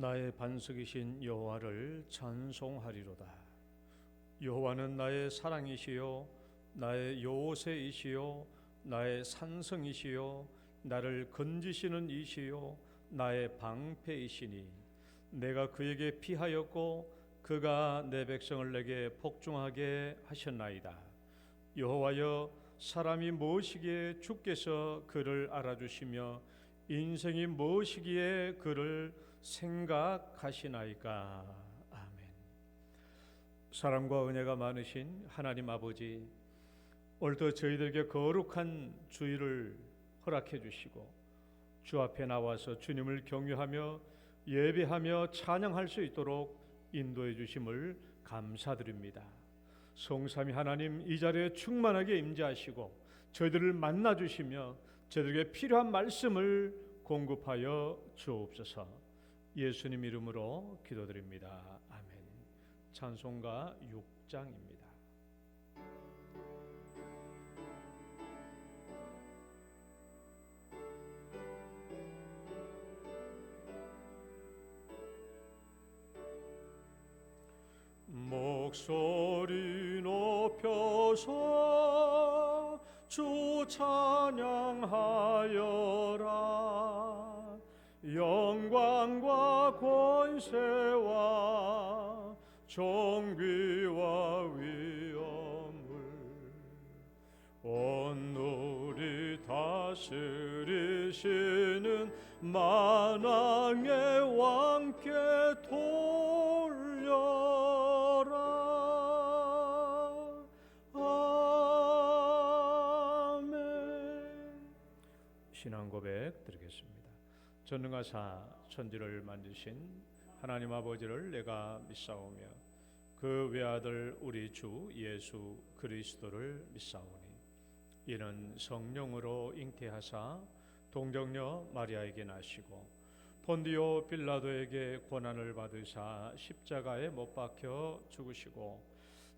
나의 반석이신 여호와를 찬송하리로다. 여호와는 나의 사랑이시요 나의 요새이시요 나의 산성이시요 나를 건지시는 이시요 나의 방패이시니 내가 그에게 피하였고 그가 내 백성을 내게 복종하게 하셨나이다. 여호와여, 사람이 무엇이기에 주께서 그를 알아주시며 인생이 무엇이기에 그를 생각하시나이까. 아멘. 사랑과 은혜가 많으신 하나님 아버지, 오늘도 저희들에게 거룩한 주일을 허락해 주시고 주 앞에 나와서 주님을 경유하며 예배하며 찬양할 수 있도록 인도해 주심을 감사드립니다. 성삼위 하나님, 이 자리에 충만하게 임재하시고 저희들을 만나 주시며 저희들에게 필요한 말씀을 공급하여 주옵소서. 예수님 이름으로 기도드립니다. 아멘. 찬송가 6장입니다. 목소리 높여서 주 찬양하여라. 영광과 권세와 존귀와 위엄을 온누리 다스리시는 만왕의 왕께 돌려라. 아멘. 신앙 고백 드리겠습니다. 전능하사 천지를 만드신 하나님 아버지를 내가 믿사오며 그 외아들 우리 주 예수 그리스도를 믿사오니 이는 성령으로 잉태하사 동정녀 마리아에게 나시고 본디오 빌라도에게 고난을 받으사 십자가에 못 박혀 죽으시고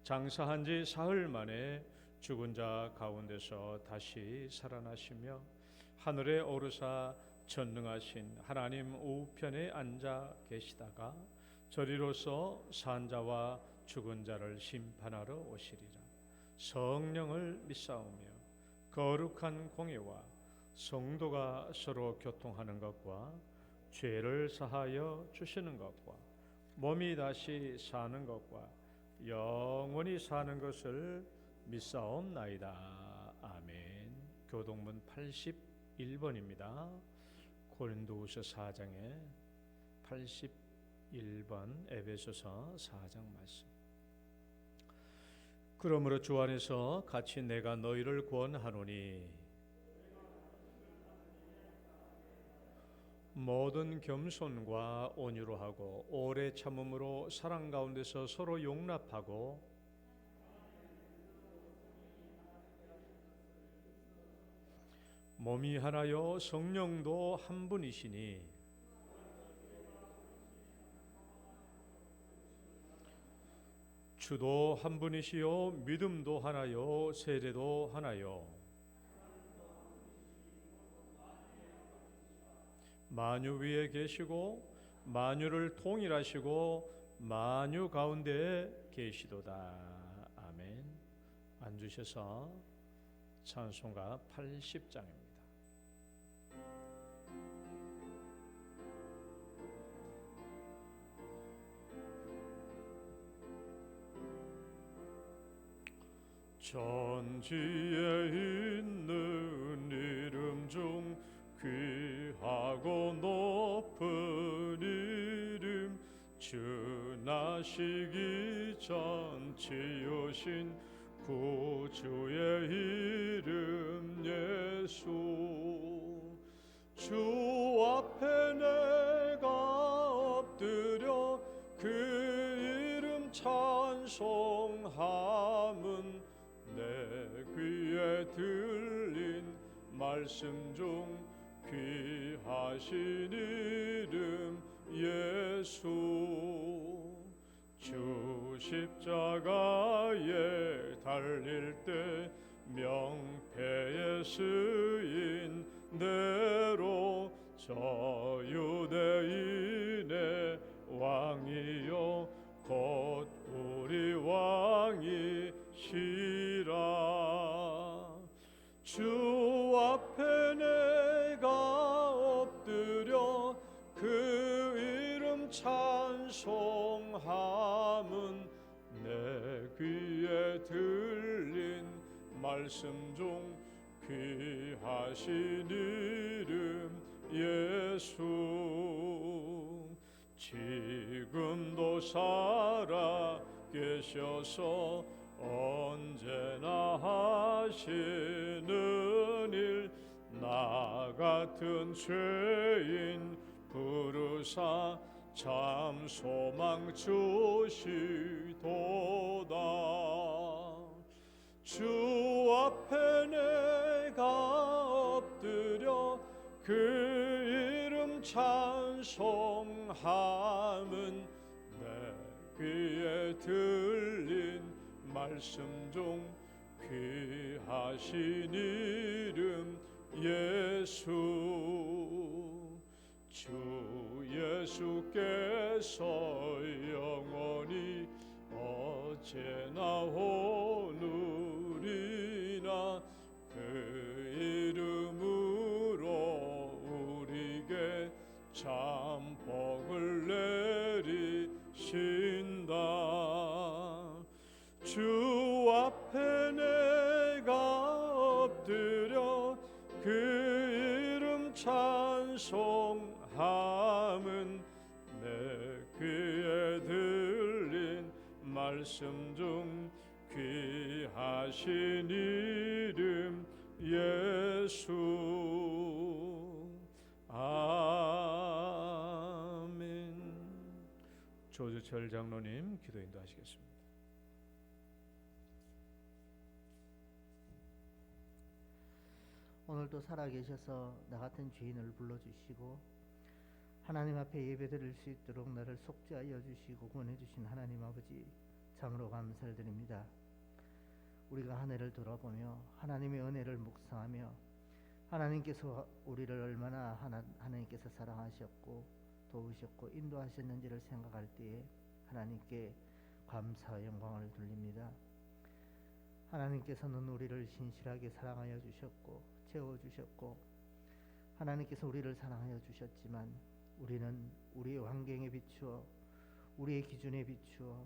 장사한 지 사흘 만에 죽은 자 가운데서 다시 살아나시며 하늘에 오르사 전능하신 하나님 우편에 앉아 계시다가 저리로서 산 자와 죽은 자를 심판하러 오시리라. 성령을 믿사오며 거룩한 공예와 성도가 서로 교통하는 것과 죄를 사하여 주시는 것과 몸이 다시 사는 것과 영원히 사는 것을 믿사옵나이다. 아멘. 교동문 81번입니다. 고린도후서 4장에 81번 에베소서 4장 말씀. 그러므로 주 안에서 같이 내가 너희를 권하노니 모든 겸손과 온유로 하고 오래 참음으로 사랑 가운데서 서로 용납하고 몸이 하나요 성령도 한 분이시니 주도 한 분이시요 믿음도 하나요 세례도 하나요 만유 위에 계시고 만유를 통일하시고 만유 가운데에 계시도다. 아멘. 앉으셔서 찬송가 80장입니다. 천지에 있는 이름 중 귀하고 높은 이름 주 나시기 전 지으신 구주의 이름 예수. 주 앞에 내가 엎드려 그 이름 찬송함은 내 귀에 들린 말씀 중 귀하신 이름 예수. 주 십자가에 달릴 때 명패에 쓰인 대로 저 유대인의 주 앞에 내가 엎드려 그 이름 찬송함은 내 귀에 들린 말씀 중 귀하신 이름 예수. 지금도 살아 계셔서 언제나 하시는 일, 나 같은 죄인 부르사 참 소망 주시도다. 주 앞에 내가 엎드려 그 이름 찬송함은 내 귀에 들린 말씀 중 귀하신 이름 예수. 주 예수께서 영원히 어제나 오늘이나 그 이름으로 우리에게 참 복을 내리신다. 주 앞에 내가 엎드려 그 이름 찬송함은 내 귀에 들린 말씀 중 귀하신 이름 예수. 아멘. 조주철 장로님 기도 인도하시겠습니다. 오늘도 살아계셔서 나 같은 죄인을 불러주시고 하나님 앞에 예배드릴 수 있도록 나를 속죄하여 주시고 구원해 주신 하나님 아버지, 참으로 감사를 드립니다. 우리가 한 해를 돌아보며 하나님의 은혜를 묵상하며 하나님께서 우리를 얼마나 하나님께서 사랑하셨고 도우셨고 인도하셨는지를 생각할 때에 하나님께 감사와 영광을 돌립니다. 하나님께서는 우리를 신실하게 사랑하여 주셨고 채워주셨고 하나님께서 우리를 사랑하여 주셨지만 우리는 우리의 환경에 비추어 우리의 기준에 비추어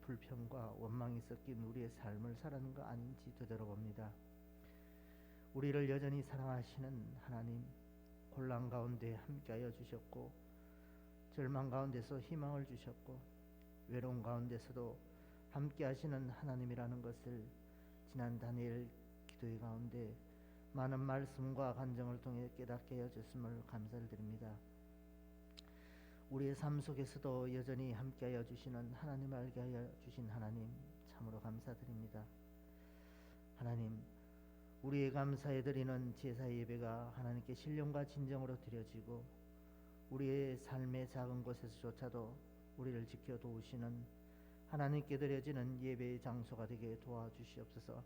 불평과 원망이 섞인 우리의 삶을 살아가는 거 아닌지 되돌아봅니다. 우리를 여전히 사랑하시는 하나님, 곤란 가운데 함께하여 주셨고 절망 가운데서 희망을 주셨고 외로움 가운데서도 함께하시는 하나님이라는 것을 지난 다니엘 기도의 가운데 많은 말씀과 간증을 통해 깨닫게 하여 주심을 감사를 드립니다. 우리의 삶 속에서도 여전히 함께하여 주시는 하나님, 알게 하여 주신 하나님, 참으로 감사드립니다. 하나님, 우리의 감사에 드리는 제사 예배가 하나님께 신령과 진정으로 드려지고 우리의 삶의 작은 곳에서조차도 우리를 지켜 도우시는 하나님께 드려지는 예배의 장소가 되게 도와주시옵소서.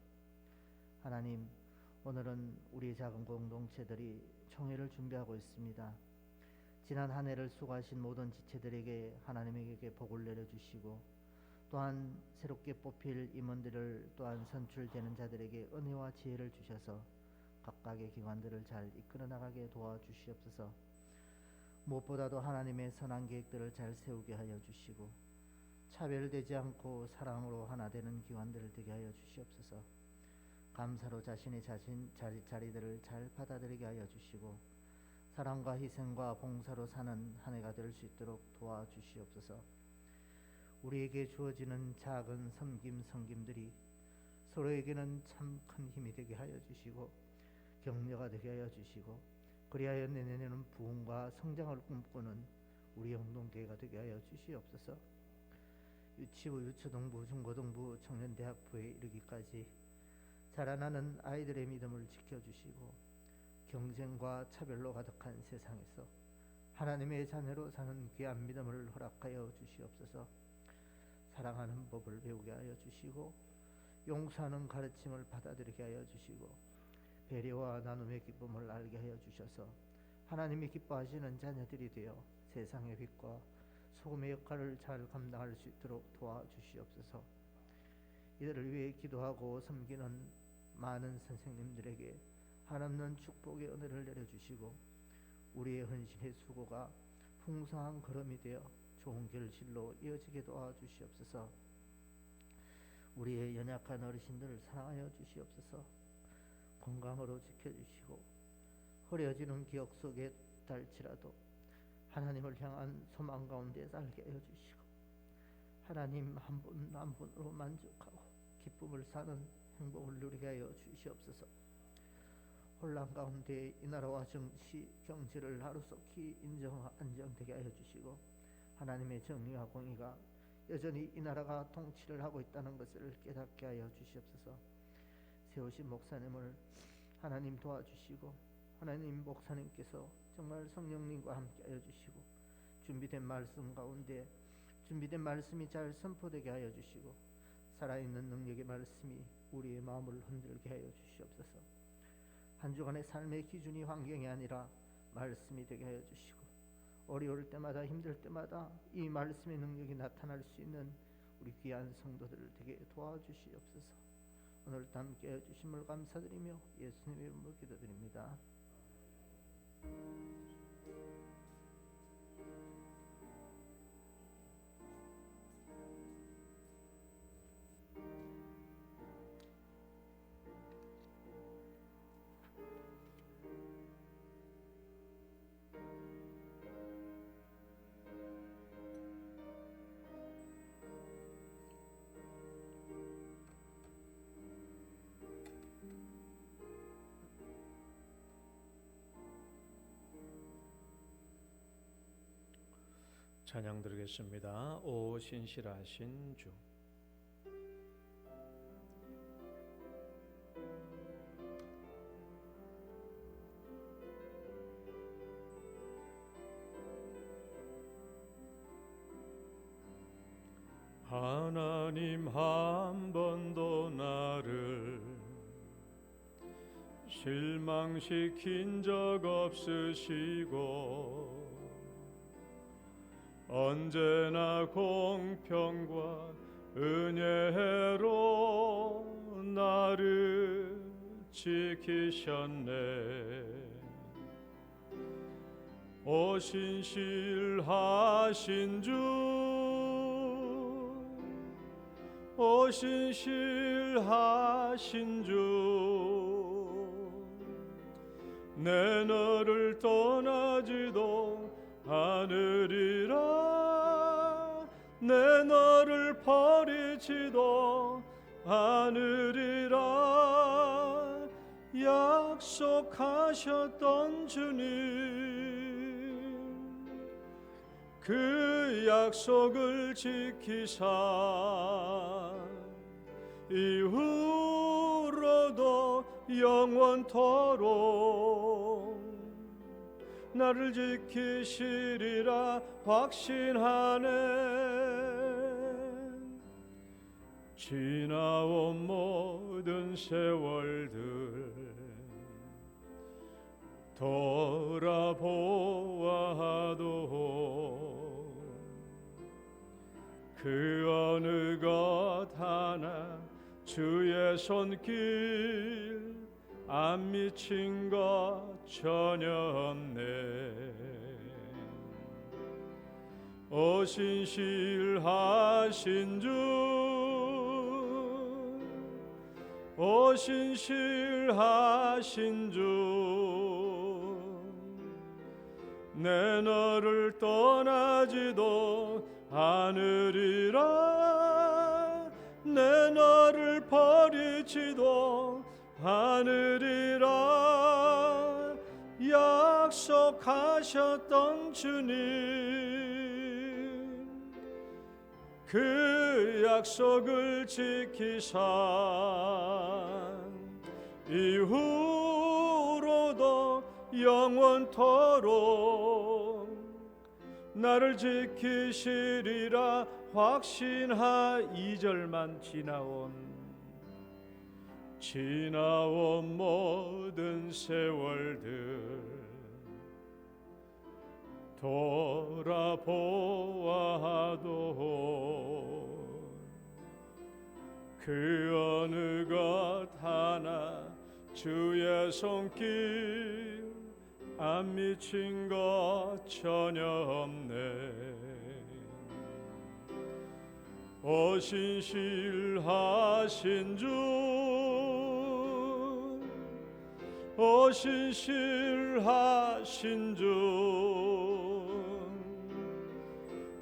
하나님, 오늘은 우리의 작은 공동체들이 총회를 준비하고 있습니다. 지난 한 해를 수고하신 모든 지체들에게 하나님에게 복을 내려주시고 또한 새롭게 뽑힐 임원들을 또한 선출되는 자들에게 은혜와 지혜를 주셔서 각각의 기관들을 잘 이끌어 나가게 도와주시옵소서. 무엇보다도 하나님의 선한 계획들을 잘 세우게 하여 주시고 차별되지 않고 사랑으로 하나 되는 기관들을 되게 하여 주시옵소서. 감사로 자신의 자리들을 잘 받아들이게 하여 주시고 사랑과 희생과 봉사로 사는 한 해가 될 수 있도록 도와주시옵소서. 우리에게 주어지는 작은 섬김들이 서로에게는 참 큰 힘이 되게 하여 주시고 격려가 되게 하여 주시고 그리하여 내년에는 부흥과 성장을 꿈꾸는 우리 영동교회가 되게 하여 주시옵소서. 유치부, 유초등부, 중고등부, 청년대학부에 이르기까지 자라나는 아이들의 믿음을 지켜주시고 경쟁과 차별로 가득한 세상에서 하나님의 자녀로 사는 귀한 믿음을 허락하여 주시옵소서. 사랑하는 법을 배우게 하여 주시고 용서하는 가르침을 받아들이게 하여 주시고 배려와 나눔의 기쁨을 알게 하여 주셔서 하나님이 기뻐하시는 자녀들이 되어 세상의 빛과 소금의 역할을 잘 감당할 수 있도록 도와주시옵소서. 이들을 위해 기도하고 섬기는 많은 선생님들에게 한없는 축복의 은혜를 내려주시고 우리의 헌신의 수고가 풍성한 걸음이 되어 좋은 결실로 이어지게 도와주시옵소서. 우리의 연약한 어르신들을 사랑하여 주시옵소서. 건강으로 지켜주시고 흐려지는 기억 속에 달지라도 하나님을 향한 소망 가운데 살게 하여 주시고 하나님 한 분 한 분으로 만족하고 기쁨을 사는 행복을 누리게 하여 주시옵소서. 혼란 가운데 이 나라와 정치, 경제를 하루속히 안정되게 하여 주시고 하나님의 정의와 공의가 여전히 이 나라가 통치를 하고 있다는 것을 깨닫게 하여 주시옵소서. 세우신 목사님을 하나님 도와주시고 하나님 목사님께서 정말 성령님과 함께 하여 주시고 준비된 말씀 가운데 준비된 말씀이 잘 선포되게 하여 주시고 살아있는 능력의 말씀이 우리의 마음을 흔들게 하여 주시옵소서. 한 주간의 삶의 기준이 환경이 아니라 말씀이 되게 하여 주시고 어려울 때마다 힘들 때마다 이 말씀의 능력이 나타날 수 있는 우리 귀한 성도들을 되게 도와주시옵소서. 오늘도 함께 해주심을 감사드리며 예수님의 이름으로 기도드립니다. 찬양 드리겠습니다. 오 신실하신 주. 하나님 한 번도 나를 실망시킨 적 없으시고 언제나 공평과 은혜로 나를 지키셨네. 오 신실하신 주, 오 신실하신 주, 내 너를 떠나지도 않으리라. 내 너를 버리지도 않으리라. 약속하셨던 주님, 그 약속을 지키사 이후로도 영원토록 나를 지키시리라 확신하네. 지나온 모든 세월들 돌아보아도 그 어느 것 하나 주의 손길 안 미친 것 전혀 없네. 오 신실하신 주, 오 신실하신 주, 내 너를 떠나지도 않으리라. 내 너를 버리지도 않으리라. 약속하셨던 주님, 그 약속을 지키사 이후로도 영원토록 나를 지키시리라 확신하. 2절만 지나온 모든 세월들 돌아보아도 그 어느 것 하나 주의 손길 안 미친 것 전혀 없네. 오신실하신 주, 오신실하신 주,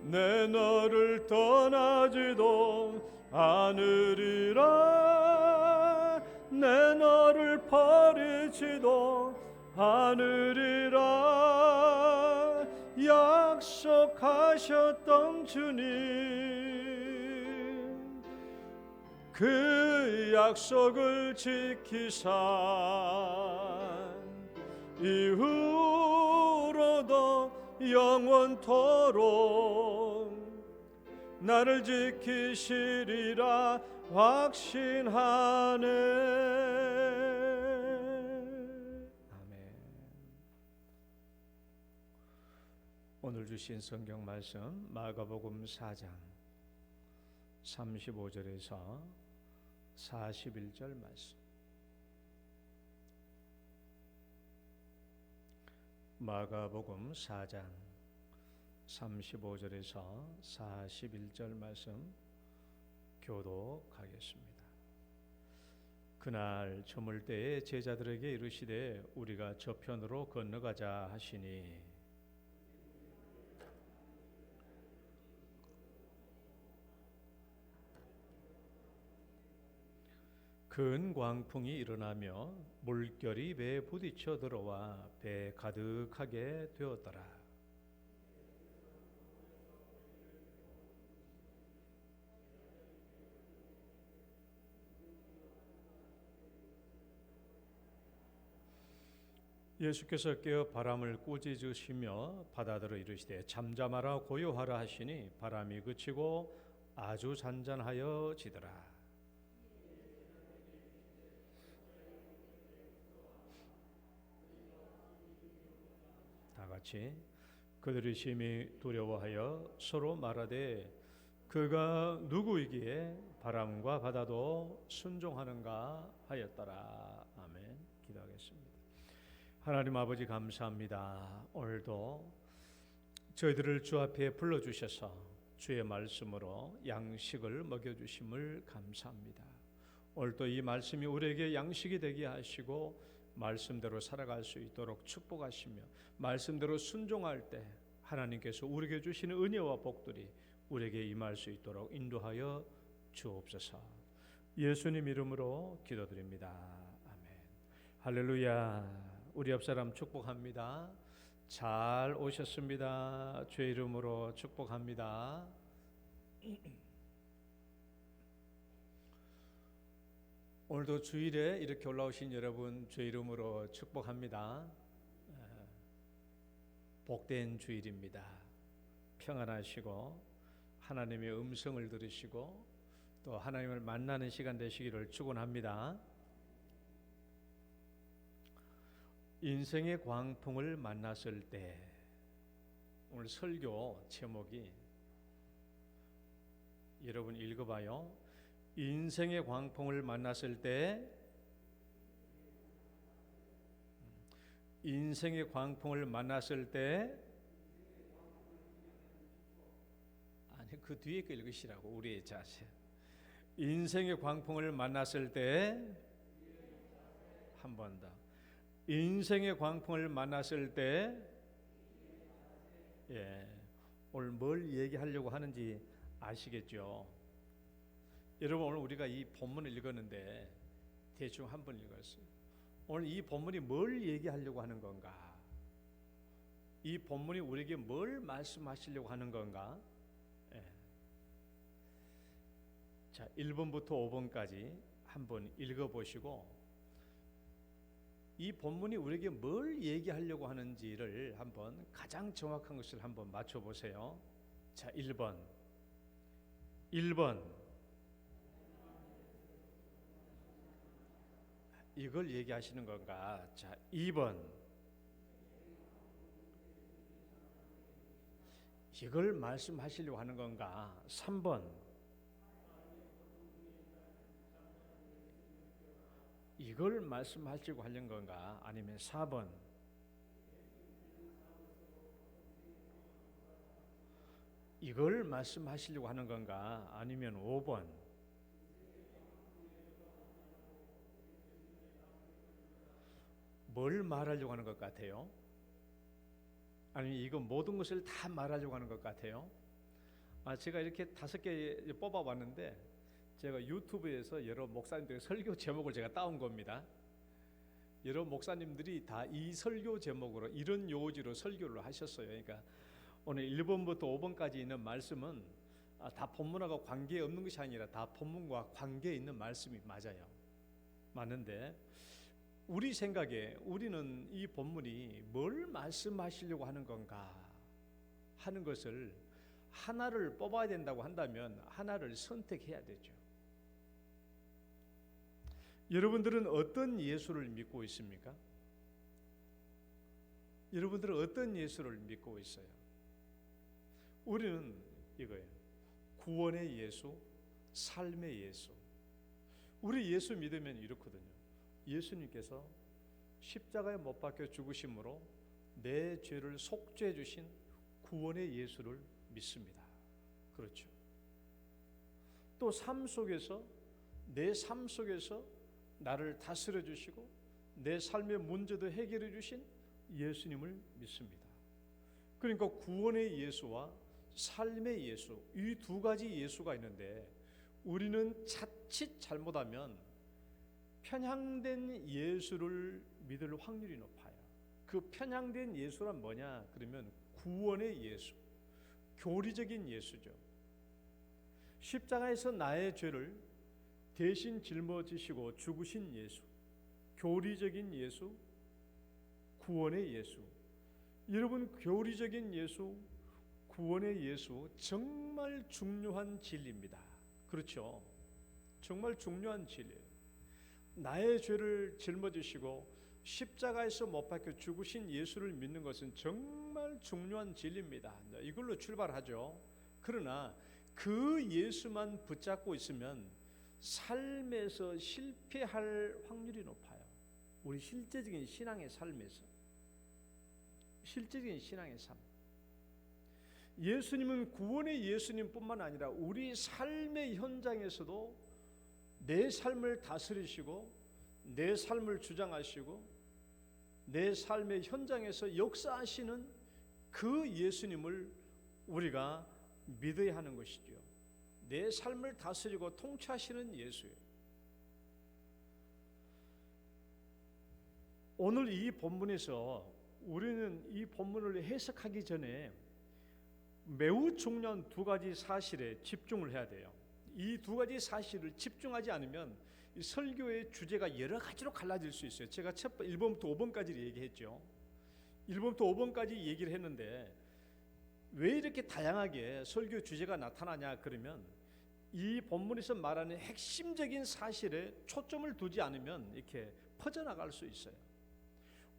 내 너를 떠나지도 않으리라, 내 너를 버리지도 않으리라. 약속하셨던 주님, 그 약속을 지키사 이후로도 영원토록 나를 지키시리라 확신하네. 아멘. 오늘 주신 성경 말씀 마가복음 4장 35절에서 41절 말씀. 마가복음 4장 35절에서 41절 말씀 교독하겠습니다. 그날 저물 때에 제자들에게 이르시되 우리가 저편으로 건너가자 하시니 큰 광풍이 일어나며 물결이 배에 부딪혀 들어와 배에 가득하게 되었더라. 예수께서 깨어 바람을 꾸짖으시며 바다들어 이르시되 잠잠하라 고요하라 하시니 바람이 그치고 아주 잔잔하여 지더라. 다 같이 그들이 심히 두려워하여 서로 말하되 그가 누구이기에 바람과 바다도 순종하는가 하였더라. 아멘. 기도하겠습니다. 하나님 아버지 감사합니다. 오늘도 저희들을 주 앞에 불러주셔서 주의 말씀으로 양식을 먹여주심을 감사합니다. 오늘도 이 말씀이 우리에게 양식이 되게 하시고 말씀대로 살아갈 수 있도록 축복하시며 말씀대로 순종할 때 하나님께서 우리에게 주시는 은혜와 복들이 우리에게 임할 수 있도록 인도하여 주옵소서. 예수님 이름으로 기도드립니다. 아멘. 할렐루야. 우리 옆사람 축복합니다. 잘 오셨습니다. 주의 이름으로 축복합니다. 오늘도 주일에 이렇게 올라오신 여러분 주의 이름으로 축복합니다. 복된 주일입니다. 평안하시고 하나님의 음성을 들으시고 또 하나님을 만나는 시간 되시기를 축원합니다. 인생의 광풍을 만났을 때, 오늘 설교 제목이 여러분 읽어봐요. 인생의 광풍을 만났을 때, 인생의 광풍을 만났을 때, 아니 그 뒤에 거 읽으시라고. 우리의 자세. 인생의 광풍을 만났을 때, 한 번 더. 인생의 광풍을 만났을 때, 오늘 뭘 얘기하려고 하는지 아시겠죠? 여러분 오늘 우리가 이 본문을 읽었는데 대충 한번 읽었어요. 오늘 이 본문이 뭘 얘기하려고 하는 건가? 이 본문이 우리에게 뭘 말씀하시려고 하는 건가? 자, 1번부터 5번까지 한번 읽어보시고 이 본문이 우리에게 뭘 얘기하려고 하는지를 한번 가장 정확한 것을 한번 맞춰보세요. 자, 1번 이걸 얘기하시는 건가? 자, 2번 이걸 말씀하시려고 하는 건가? 3번 이걸 말씀하시려고 하는 건가? 아니면 4번 이걸 말씀하시려고 하는 건가? 아니면 5번 뭘 말하려고 하는 것 같아요? 아니면 이거 모든 것을 다 말하려고 하는 것 같아요? 제가 이렇게 5개 뽑아봤는데 제가 유튜브에서 여러 목사님들의 설교 제목을 제가 따온 겁니다. 여러 목사님들이 다 이 설교 제목으로 이런 요지로 설교를 하셨어요. 그러니까 오늘 1번부터 5번까지 있는 말씀은 다 본문하고 관계없는 것이 아니라 다 본문과 관계 있는 말씀이 맞아요. 맞는데 우리 생각에 우리는 이 본문이 뭘 말씀하시려고 하는 건가 하는 것을 하나를 뽑아야 된다고 한다면 하나를 선택해야 되죠. 여러분들은 어떤 예수를 믿고 있습니까? 여러분들은 어떤 예수를 믿고 있어요? 우리는 이거예요. 구원의 예수, 삶의 예수. 우리 예수 믿으면 이렇거든요. 예수님께서 십자가에 못 박혀 죽으심으로 내 죄를 속죄해 주신 구원의 예수를 믿습니다. 그렇죠. 또 삶 속에서 내 삶 속에서 나를 다스려 주시고 내 삶의 문제도 해결해 주신 예수님을 믿습니다. 그러니까 구원의 예수와 삶의 예수, 이 두 가지 예수가 있는데 우리는 자칫 잘못하면 편향된 예수를 믿을 확률이 높아요. 그 편향된 예수란 뭐냐? 그러면 구원의 예수, 교리적인 예수죠. 십자가에서 나의 죄를 대신 짊어지시고 죽으신 예수, 교리적인 예수, 구원의 예수. 여러분, 교리적인 예수, 구원의 예수 정말 중요한 진리입니다. 그렇죠? 정말 중요한 진리예요. 나의 죄를 짊어지시고 십자가에서 못 박혀 죽으신 예수를 믿는 것은 정말 중요한 진리입니다. 이걸로 출발하죠. 그러나 그 예수만 붙잡고 있으면 삶에서 실패할 확률이 높아요. 우리 실제적인 신앙의 삶에서. 실제적인 신앙의 삶. 예수님은 구원의 예수님뿐만 아니라 우리 삶의 현장에서도 내 삶을 다스리시고 내 삶을 주장하시고 내 삶의 현장에서 역사하시는 그 예수님을 우리가 믿어야 하는 것이죠. 내 삶을 다스리고 통치하시는 예수예요. 오늘 이 본문에서 우리는 이 본문을 해석하기 전에 매우 중요한 두 가지 사실에 집중을 해야 돼요. 이 두 가지 사실을 집중하지 않으면 이 설교의 주제가 여러 가지로 갈라질 수 있어요. 제가 1번부터 5번까지 얘기했죠. 1번부터 5번까지 얘기를 했는데 왜 이렇게 다양하게 설교 주제가 나타나냐 그러면 이 본문에서 말하는 핵심적인 사실에 초점을 두지 않으면 이렇게 퍼져나갈 수 있어요.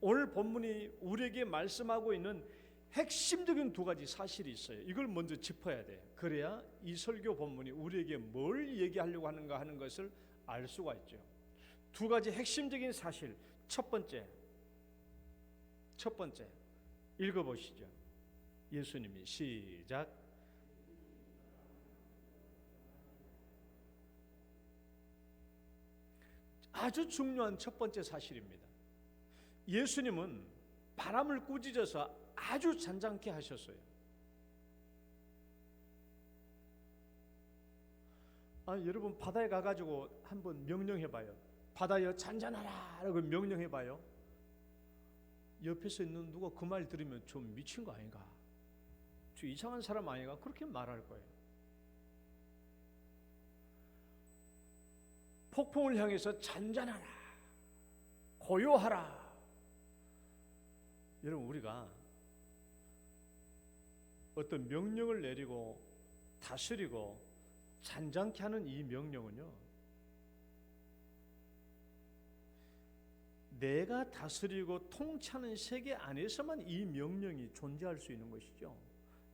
오늘 본문이 우리에게 말씀하고 있는 핵심적인 두 가지 사실이 있어요. 이걸 먼저 짚어야 돼. 그래야 이 설교 본문이 우리에게 뭘 얘기하려고 하는가 하는 것을 알 수가 있죠. 두 가지 핵심적인 사실. 첫 번째 읽어보시죠. 예수님이 시작. 아주 중요한 첫 번째 사실입니다. 예수님은 바람을 꾸짖어서 아주 잔잔케 하셨어요. 여러분 바다에 가가지고 한번 명령해봐요. 바다여 잔잔하라 라고 명령해봐요. 옆에서 있는 누가 그 말 들으면 좀 미친 거 아닌가? 저 이상한 사람 아닌가? 그렇게 말할 거예요. 폭풍을 향해서 잔잔하라, 고요하라. 여러분 우리가 어떤 명령을 내리고 다스리고 잔잔케 하는 이 명령은요, 내가 다스리고 통치하는 세계 안에서만 이 명령이 존재할 수 있는 것이죠.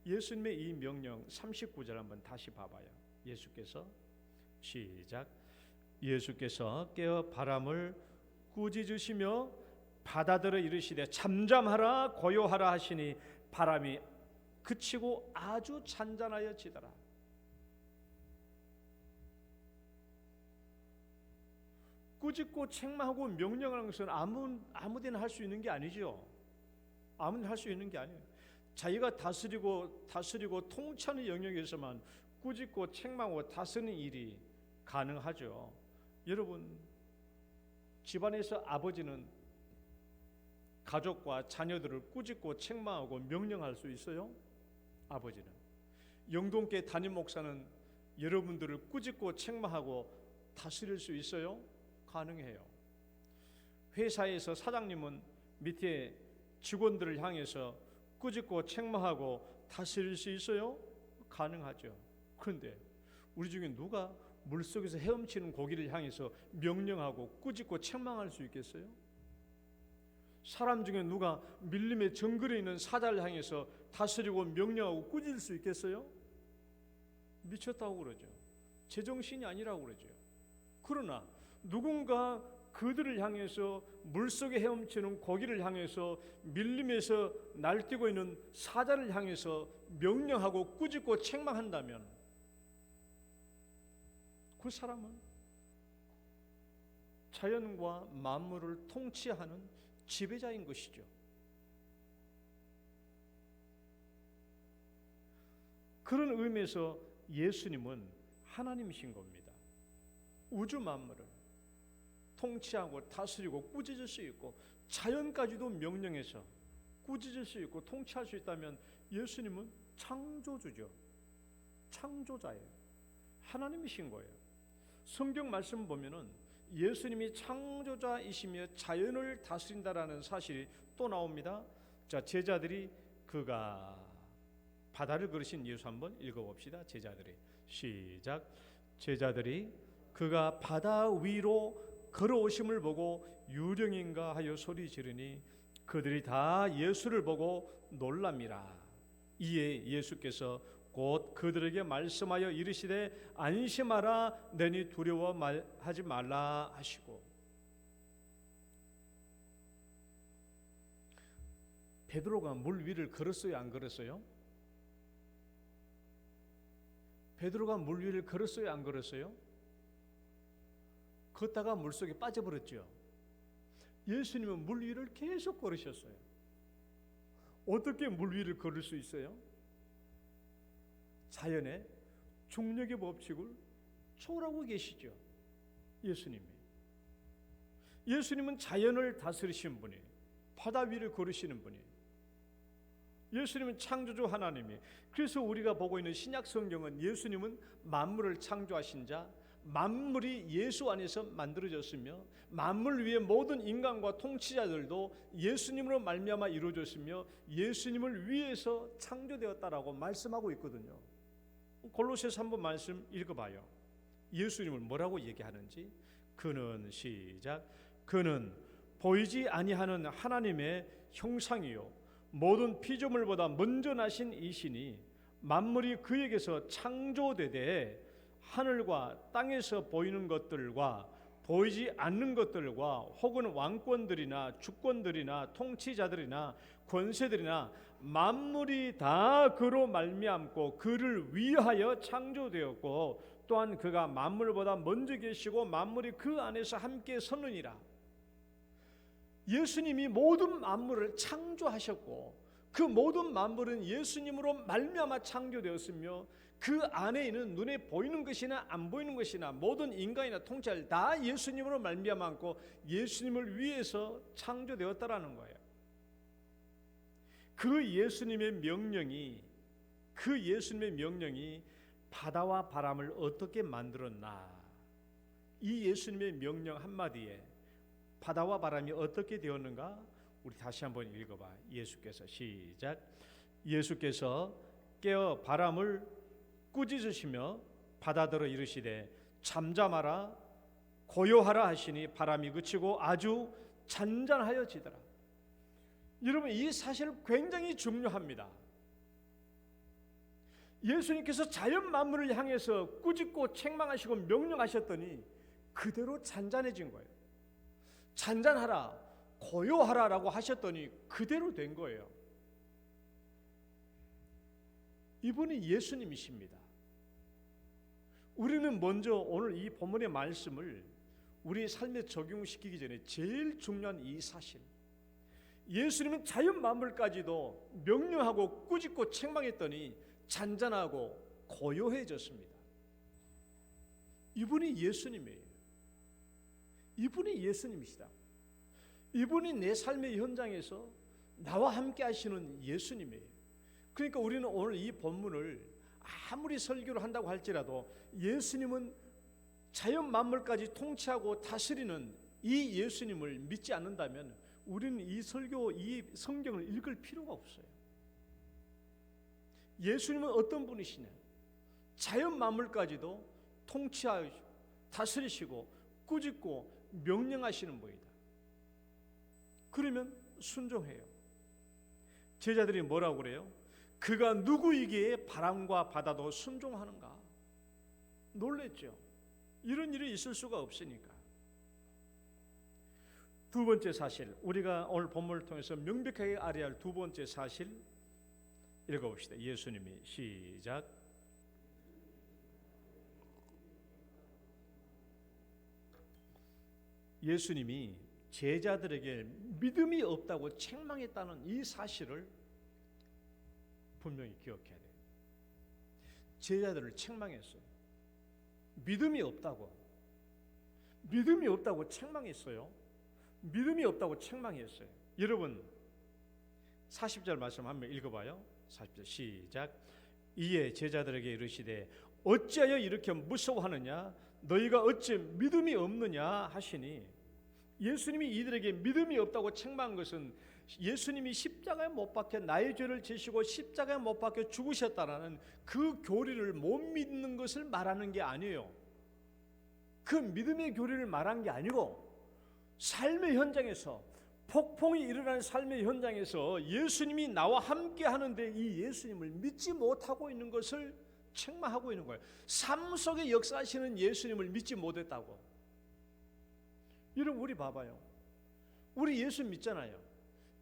예수님의 이 명령 39절 한번 다시 봐봐요. 예수께서 시작. 예수께서 깨어 바람을 꾸짖으시며 바다들어 이르시되 잠잠하라 고요하라 하시니 바람이 그치고 아주 잔잔하여 지더라. 꾸짖고 책망하고 명령하는 것은 아무데나 할 수 있는 게 아니죠. 아무나 할 수 있는 게 아니에요. 자기가 다스리고 통치하는 영역에서만 꾸짖고 책망하고 다스리는 일이 가능하죠. 여러분, 집안에서 아버지는 가족과 자녀들을 꾸짖고 책망하고 명령할 수 있어요? 아버지는. 영동교회 담임 목사는 여러분들을 꾸짖고 책망하고 다스릴 수 있어요? 가능해요. 회사에서 사장님은 밑에 직원들을 향해서 꾸짖고 책망하고 다스릴 수 있어요? 가능하죠. 그런데 우리 중에 누가 물속에서 헤엄치는 고기를 향해서 명령하고 꾸짖고 책망할 수 있겠어요? 사람 중에 누가 밀림의 정글에 있는 사자를 향해서 다스리고 명령하고 꾸짖을 수 있겠어요? 미쳤다고 그러죠. 제정신이 아니라고 그러죠. 그러나 누군가 그들을 향해서 물속에 헤엄치는 고기를 향해서 밀림에서 날뛰고 있는 사자를 향해서 명령하고 꾸짖고 책망한다면 그 사람은 자연과 만물을 통치하는 지배자인 것이죠. 그런 의미에서 예수님은 하나님이신 겁니다. 우주 만물을 통치하고 다스리고 꾸짖을 수 있고 자연까지도 명령해서 꾸짖을 수 있고 통치할 수 있다면 예수님은 창조주죠. 창조자예요. 하나님이신 거예요. 성경 말씀 보면은 예수님이 창조자이시며 자연을 다스린다라는 사실이 또 나옵니다. 자, 제자들이 그가 바다를 걸으신 예수 한번 읽어봅시다. 제자들이 시작. 제자들이 그가 바다 위로 걸어오심을 보고 유령인가 하여 소리 지르니 그들이 다 예수를 보고 놀랍니다. 이에 예수께서 곧 그들에게 말씀하여 이르시되 안심하라 너희 두려워하지 말라 하시고. 베드로가 물 위를 걸었어요, 안 걸었어요? 베드로가 물 위를 걸었어요, 안 걸었어요? 걷다가 물속에 빠져버렸죠. 예수님은 물 위를 계속 걸으셨어요. 어떻게 물 위를 걸을 수 있어요? 자연의 중력의 법칙을 초월하고 계시죠. 예수님은 자연을 다스리시는 분이에요. 바다 위를 걸으시는 분이에요. 예수님은 창조주 하나님이에요. 그래서 우리가 보고 있는 신약 성경은 예수님은 만물을 창조하신 자, 만물이 예수 안에서 만들어졌으며 만물 위에 모든 인간과 통치자들도 예수님으로 말미암아 이루어졌으며 예수님을 위해서 창조되었다라고 말씀하고 있거든요. 골로새서 한번 말씀 읽어봐요. 예수님을 뭐라고 얘기하는지. 그는 시작. 그는 보이지 아니하는 하나님의 형상이요 모든 피조물보다 먼저 나신 이시니 만물이 그에게서 창조되되 하늘과 땅에서 보이는 것들과 보이지 않는 것들과 혹은 왕권들이나 주권들이나 통치자들이나 권세들이나 만물이 다 그로 말미암고 그를 위하여 창조되었고 또한 그가 만물보다 먼저 계시고 만물이 그 안에서 함께 서느니라. 예수님이 모든 만물을 창조하셨고 그 모든 만물은 예수님으로 말미암아 창조되었으며 그 안에 있는 눈에 보이는 것이나 안 보이는 것이나 모든 인간이나 통치자를 다 예수님으로 말미암았고 예수님을 위해서 창조되었다라는 거예요. 그 예수님의 명령이 바다와 바람을 어떻게 만들었나. 이 예수님의 명령 한마디에 바다와 바람이 어떻게 되었는가? 우리 다시 한번 읽어봐. 예수께서 시작. 예수께서 깨어 바람을 꾸짖으시며 바다더러 이르시되 잠잠하라 고요하라 하시니 바람이 그치고 아주 잔잔하여 지더라. 여러분, 이 사실 굉장히 중요합니다. 예수님께서 자연 만물을 향해서 꾸짖고 책망하시고 명령하셨더니 그대로 잔잔해진 거예요. 잔잔하라, 고요하라라고 하셨더니 그대로 된 거예요. 이분이 예수님이십니다. 우리는 먼저 오늘 이 본문의 말씀을 우리 삶에 적용시키기 전에 제일 중요한 이 사실, 예수님은 자연 만물까지도 명령하고 꾸짖고 책망했더니 잔잔하고 고요해졌습니다. 이분이 예수님이에요. 이분이 예수님이시다. 이분이 내 삶의 현장에서 나와 함께 하시는 예수님이에요. 그러니까 우리는 오늘 이 본문을 아무리 설교를 한다고 할지라도 예수님은 자연 만물까지 통치하고 다스리는 이 예수님을 믿지 않는다면 우리는 이 설교, 이 성경을 읽을 필요가 없어요. 예수님은 어떤 분이시냐? 자연 만물까지도 통치하시고 다스리시고 꾸짖고 명령하시는 분이다. 그러면 순종해요. 제자들이 뭐라고 그래요? 그가 누구이기에 바람과 바다도 순종하는가? 놀랬죠. 이런 일이 있을 수가 없으니까. 두 번째 사실, 우리가 오늘 본문을 통해서 명백하게 알아야 할 두 번째 사실 읽어봅시다. 예수님이 시작. 예수님이 제자들에게 믿음이 없다고 책망했다는 이 사실을 분명히 기억해야 돼요. 제자들을 책망했어요. 믿음이 없다고 책망했어요. 믿음이 없다고 책망했어요. 여러분 40절 말씀 한번 읽어봐요. 40절 시작. 이에 제자들에게 이르시되 어찌하여 이렇게 무서워하느냐? 너희가 어찌 믿음이 없느냐 하시니, 예수님이 이들에게 믿음이 없다고 책망한 것은 예수님이 십자가에 못 박혀 나의 죄를 지시고 십자가에 못 박혀 죽으셨다라는 그 교리를 못 믿는 것을 말하는 게 아니에요. 그 믿음의 교리를 말한 게 아니고 삶의 현장에서, 폭풍이 일어나는 삶의 현장에서 예수님이 나와 함께 하는데 이 예수님을 믿지 못하고 있는 것을 책망하고 있는 거예요. 삶 속에 역사하시는 예수님을 믿지 못했다고. 여러분 우리 봐봐요. 우리 예수 믿잖아요.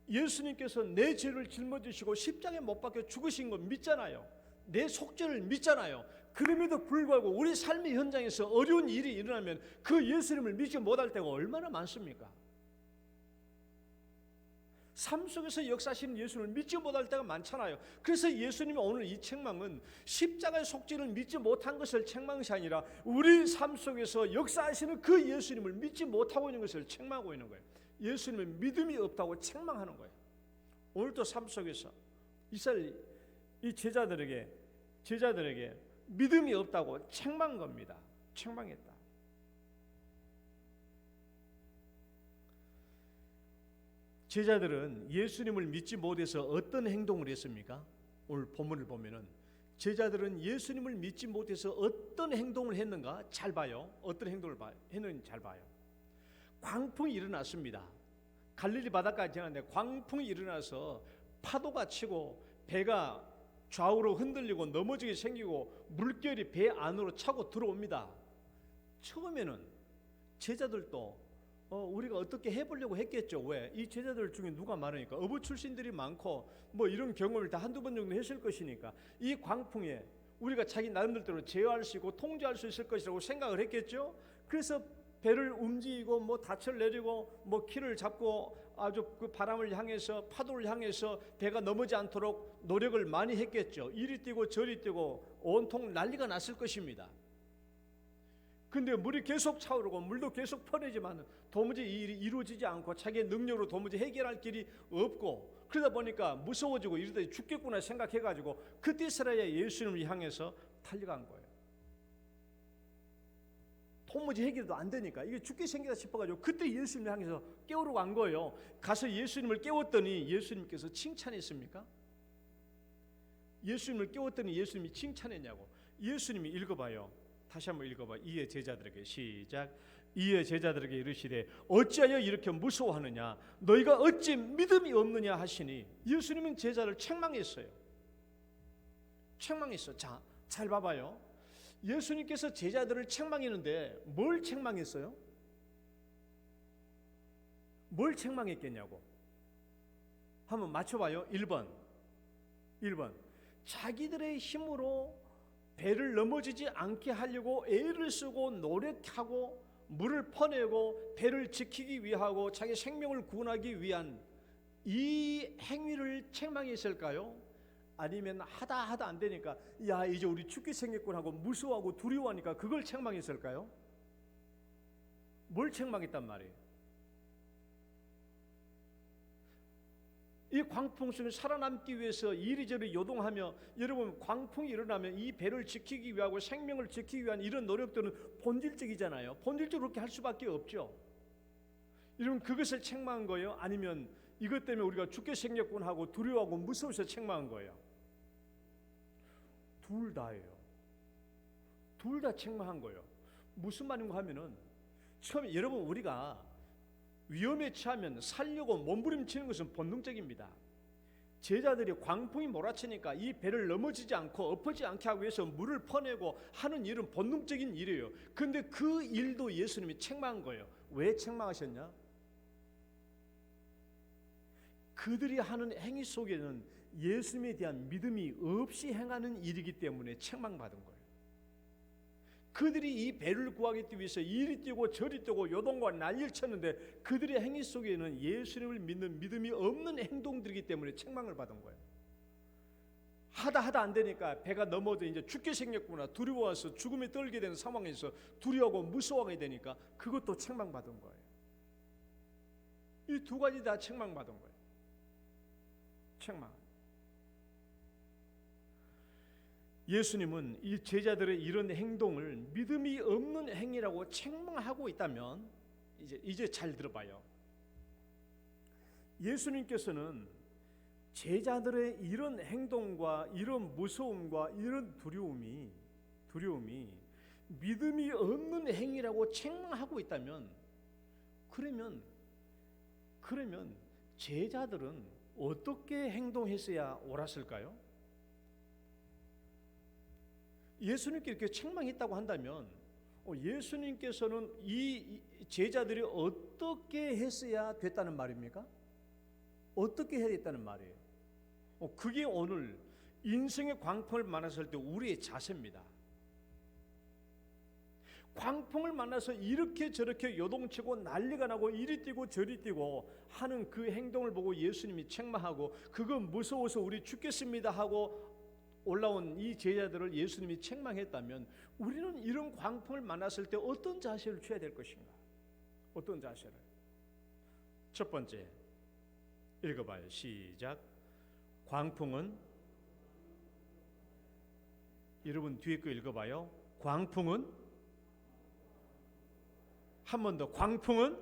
예수님께서 내 죄를 짊어지시고 십자가에 못 박혀 죽으신 거 믿잖아요. 내 속죄를 믿잖아요. 그럼에도 불구하고 우리 삶의 현장에서 어려운 일이 일어나면 그 예수님을 믿지 못할 때가 얼마나 많습니까? 삶 속에서 역사하시는 예수님을 믿지 못할 때가 많잖아요. 그래서 예수님이 오늘 이 책망은 십자가의 속죄를 믿지 못한 것을 책망한 것이 아니라 우리 삶 속에서 역사하시는 그 예수님을 믿지 못하고 있는 것을 책망하고 있는 거예요. 예수님의 믿음이 없다고 책망하는 거예요. 오늘도 삶 속에서 이스라엘 이 제자들에게 믿음이 없다고 책망한 겁니다. 책망했다. 제자들은 예수님을 믿지 못해서 어떤 행동을 했습니까? 오늘 본문을 보면은 제자들은 예수님을 믿지 못해서 어떤 행동을 했는가 잘 봐요. 어떤 행동을 했는지 잘 봐요. 광풍이 일어났습니다. 갈릴리 바다까지 지나는데 광풍이 일어나서 파도가 치고 배가 좌우로 흔들리고 넘어지게 생기고 물결이 배 안으로 차고 들어옵니다. 처음에는 제자들도 우리가 어떻게 해보려고 했겠죠. 왜? 이 제자들 중에 누가 많으니까 어부 출신들이 많고 뭐 이런 경험을 다 한두 번 정도 했을 것이니까 이 광풍에 우리가 자기 나름대로 제어할 수 있고 통제할 수 있을 것이라고 생각을 했겠죠. 그래서 배를 움직이고 뭐 닻을 내리고 뭐 키를 잡고 아주 그 바람을 향해서 파도를 향해서 배가 넘어지 않도록 노력을 많이 했겠죠. 이리 뛰고 저리 뛰고 온통 난리가 났을 것입니다. 근데 물이 계속 차오르고 물도 계속 퍼내지만 도무지 이 일이 이루어지지 않고 자기의 능력으로 도무지 해결할 길이 없고 그러다 보니까 무서워지고 이러다 죽겠구나 생각해가지고 그때서야 예수님을 향해서 달려간 거예요. 도무지 해결도 안 되니까 이게 죽게 생기다 싶어가지고 그때 예수님을 향해서 깨우러 간 거예요. 가서 예수님을 깨웠더니 예수님께서 칭찬했습니까? 예수님을 깨웠더니 예수님이 칭찬했냐고. 예수님이 읽어봐요. 다시 한번 읽어봐. 이에 제자들에게 시작. 이에 제자들에게 이르시되 어찌하여 이렇게 무서워하느냐? 너희가 어찌 믿음이 없느냐 하시니 예수님은 제자를 책망했어요. 책망했어. 자, 잘 봐봐요. 예수님께서 제자들을 책망했는데 뭘 책망했어요? 뭘 책망했겠냐고. 한번 맞춰봐요. 1번. 자기들의 힘으로 배를 넘어지지 않게 하려고 애를 쓰고 노력하고 물을 퍼내고 배를 지키기 위하고 자기 생명을 구원하기 위한 이 행위를 책망했을까요? 아니면 하다 안 되니까 야 이제 우리 죽게 생겼군 하고 무서워하고 두려워하니까 그걸 책망했을까요? 뭘 책망했단 말이에요? 이 광풍 속에 살아남기 위해서 이리저리 요동하며, 여러분 광풍이 일어나면 이 배를 지키기 위하고 생명을 지키기 위한 이런 노력들은 본질적이잖아요. 본질적으로 그렇게 할 수밖에 없죠. 여러분 그것을 책망한 거예요? 아니면 이것 때문에 우리가 죽게 생겼군 하고 두려워하고 무서워서 책망한 거예요? 둘 다예요. 둘 다 책망한 거예요. 무슨 말인가 하면은, 처음에 여러분 우리가 위험에 처하면 살려고 몸부림치는 것은 본능적입니다. 제자들이 광풍이 몰아치니까 이 배를 넘어지지 않고 엎어지지 않게 하기 위해서 물을 퍼내고 하는 일은 본능적인 일이에요. 그런데 그 일도 예수님이 책망한 거예요. 왜 책망하셨냐? 그들이 하는 행위 속에는 예수님에 대한 믿음이 없이 행하는 일이기 때문에 책망받은 거예요. 그들이 이 배를 구하기 위해서 이리 뛰고 저리 뛰고 요동과 난리를 쳤는데 그들의 행위 속에는 예수님을 믿는 믿음이 없는 행동들이기 때문에 책망을 받은 거예요. 하다 안 되니까 배가 넘어져 이제 죽게 생겼구나, 두려워서 죽음에 떨게 되는 상황에서 두려워하고 무서워하게 되니까 그것도 책망받은 거예요. 이 두 가지 다 책망받은 거예요. 책망. 예수님은 이 제자들의 이런 행동을 믿음이 없는 행위라고 책망하고 있다면, 이제 잘 들어봐요. 예수님께서는 제자들의 이런 행동과 이런 무서움과 이런 두려움이 믿음이 없는 행위라고 책망하고 있다면, 그러면 제자들은 어떻게 행동했어야 옳았을까요? 예수님께 이렇게 책망했다고 한다면 예수님께서는 이 제자들이 어떻게 했어야 됐다는 말입니까? 어떻게 해야 됐다는 말이에요? 그게 오늘 인생의 광풍을 만났을 때 우리의 자세입니다. 광풍을 만나서 이렇게 저렇게 요동치고 난리가 나고 이리 뛰고 저리 뛰고 하는 그 행동을 보고 예수님이 책망하고, 그건 무서워서 우리 죽겠습니다 하고 올라온 이 제자들을 예수님이 책망했다면, 우리는 이런 광풍을 만났을 때 어떤 자세를 취해야 될 것인가? 어떤 자세를? 첫 번째, 읽어봐요. 시작. 광풍은, 여러분 뒤에 거 읽어봐요. 광풍은, 한 번 더. 광풍은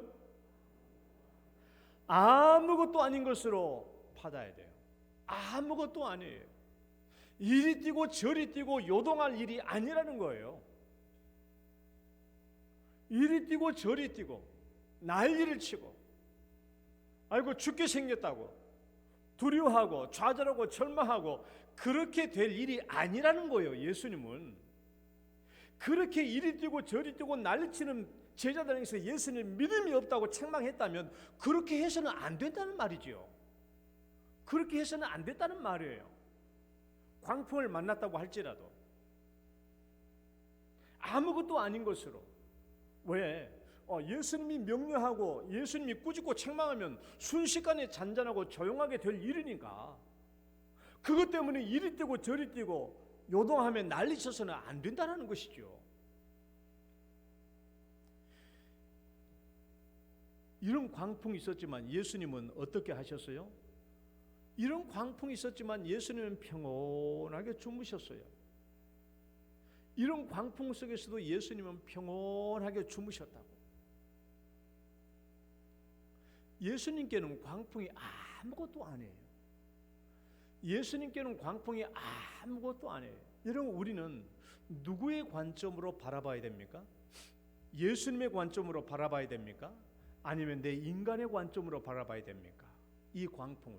아무것도 아닌 것으로 받아야 돼요. 아무것도 아니에요. 이리 뛰고 저리 뛰고 요동할 일이 아니라는 거예요. 이리 뛰고 저리 뛰고 난리를 치고 아이고 죽게 생겼다고 두려워하고 좌절하고 절망하고 그렇게 될 일이 아니라는 거예요. 예수님은 그렇게 이리 뛰고 저리 뛰고 난리치는 제자들에게서 예수님 믿음이 없다고 책망했다면 그렇게 해서는 안 된다는 말이죠. 그렇게 해서는 안 됐다는 말이에요. 광풍을 만났다고 할지라도 아무것도 아닌 것으로. 왜? 예수님이 명령하고 예수님이 꾸짖고 책망하면 순식간에 잔잔하고 조용하게 될 일이니까 그것 때문에 이리 뛰고 저리 뛰고 요동하면 난리쳐서는 안 된다는 것이죠. 이런 광풍이 있었지만 예수님은 어떻게 하셨어요? 이런 광풍이 있었지만 예수님은 평온하게 주무셨어요. 이런 광풍 속에서도 예수님은 평온하게 주무셨다고. 예수님께는 광풍이 아무것도 아니에요. 예수님께는 광풍이 아무것도 아니에요. 여러분 우리는 누구의 관점으로 바라봐야 됩니까? 예수님의 관점으로 바라봐야 됩니까? 아니면 내 인간의 관점으로 바라봐야 됩니까? 이 광풍을.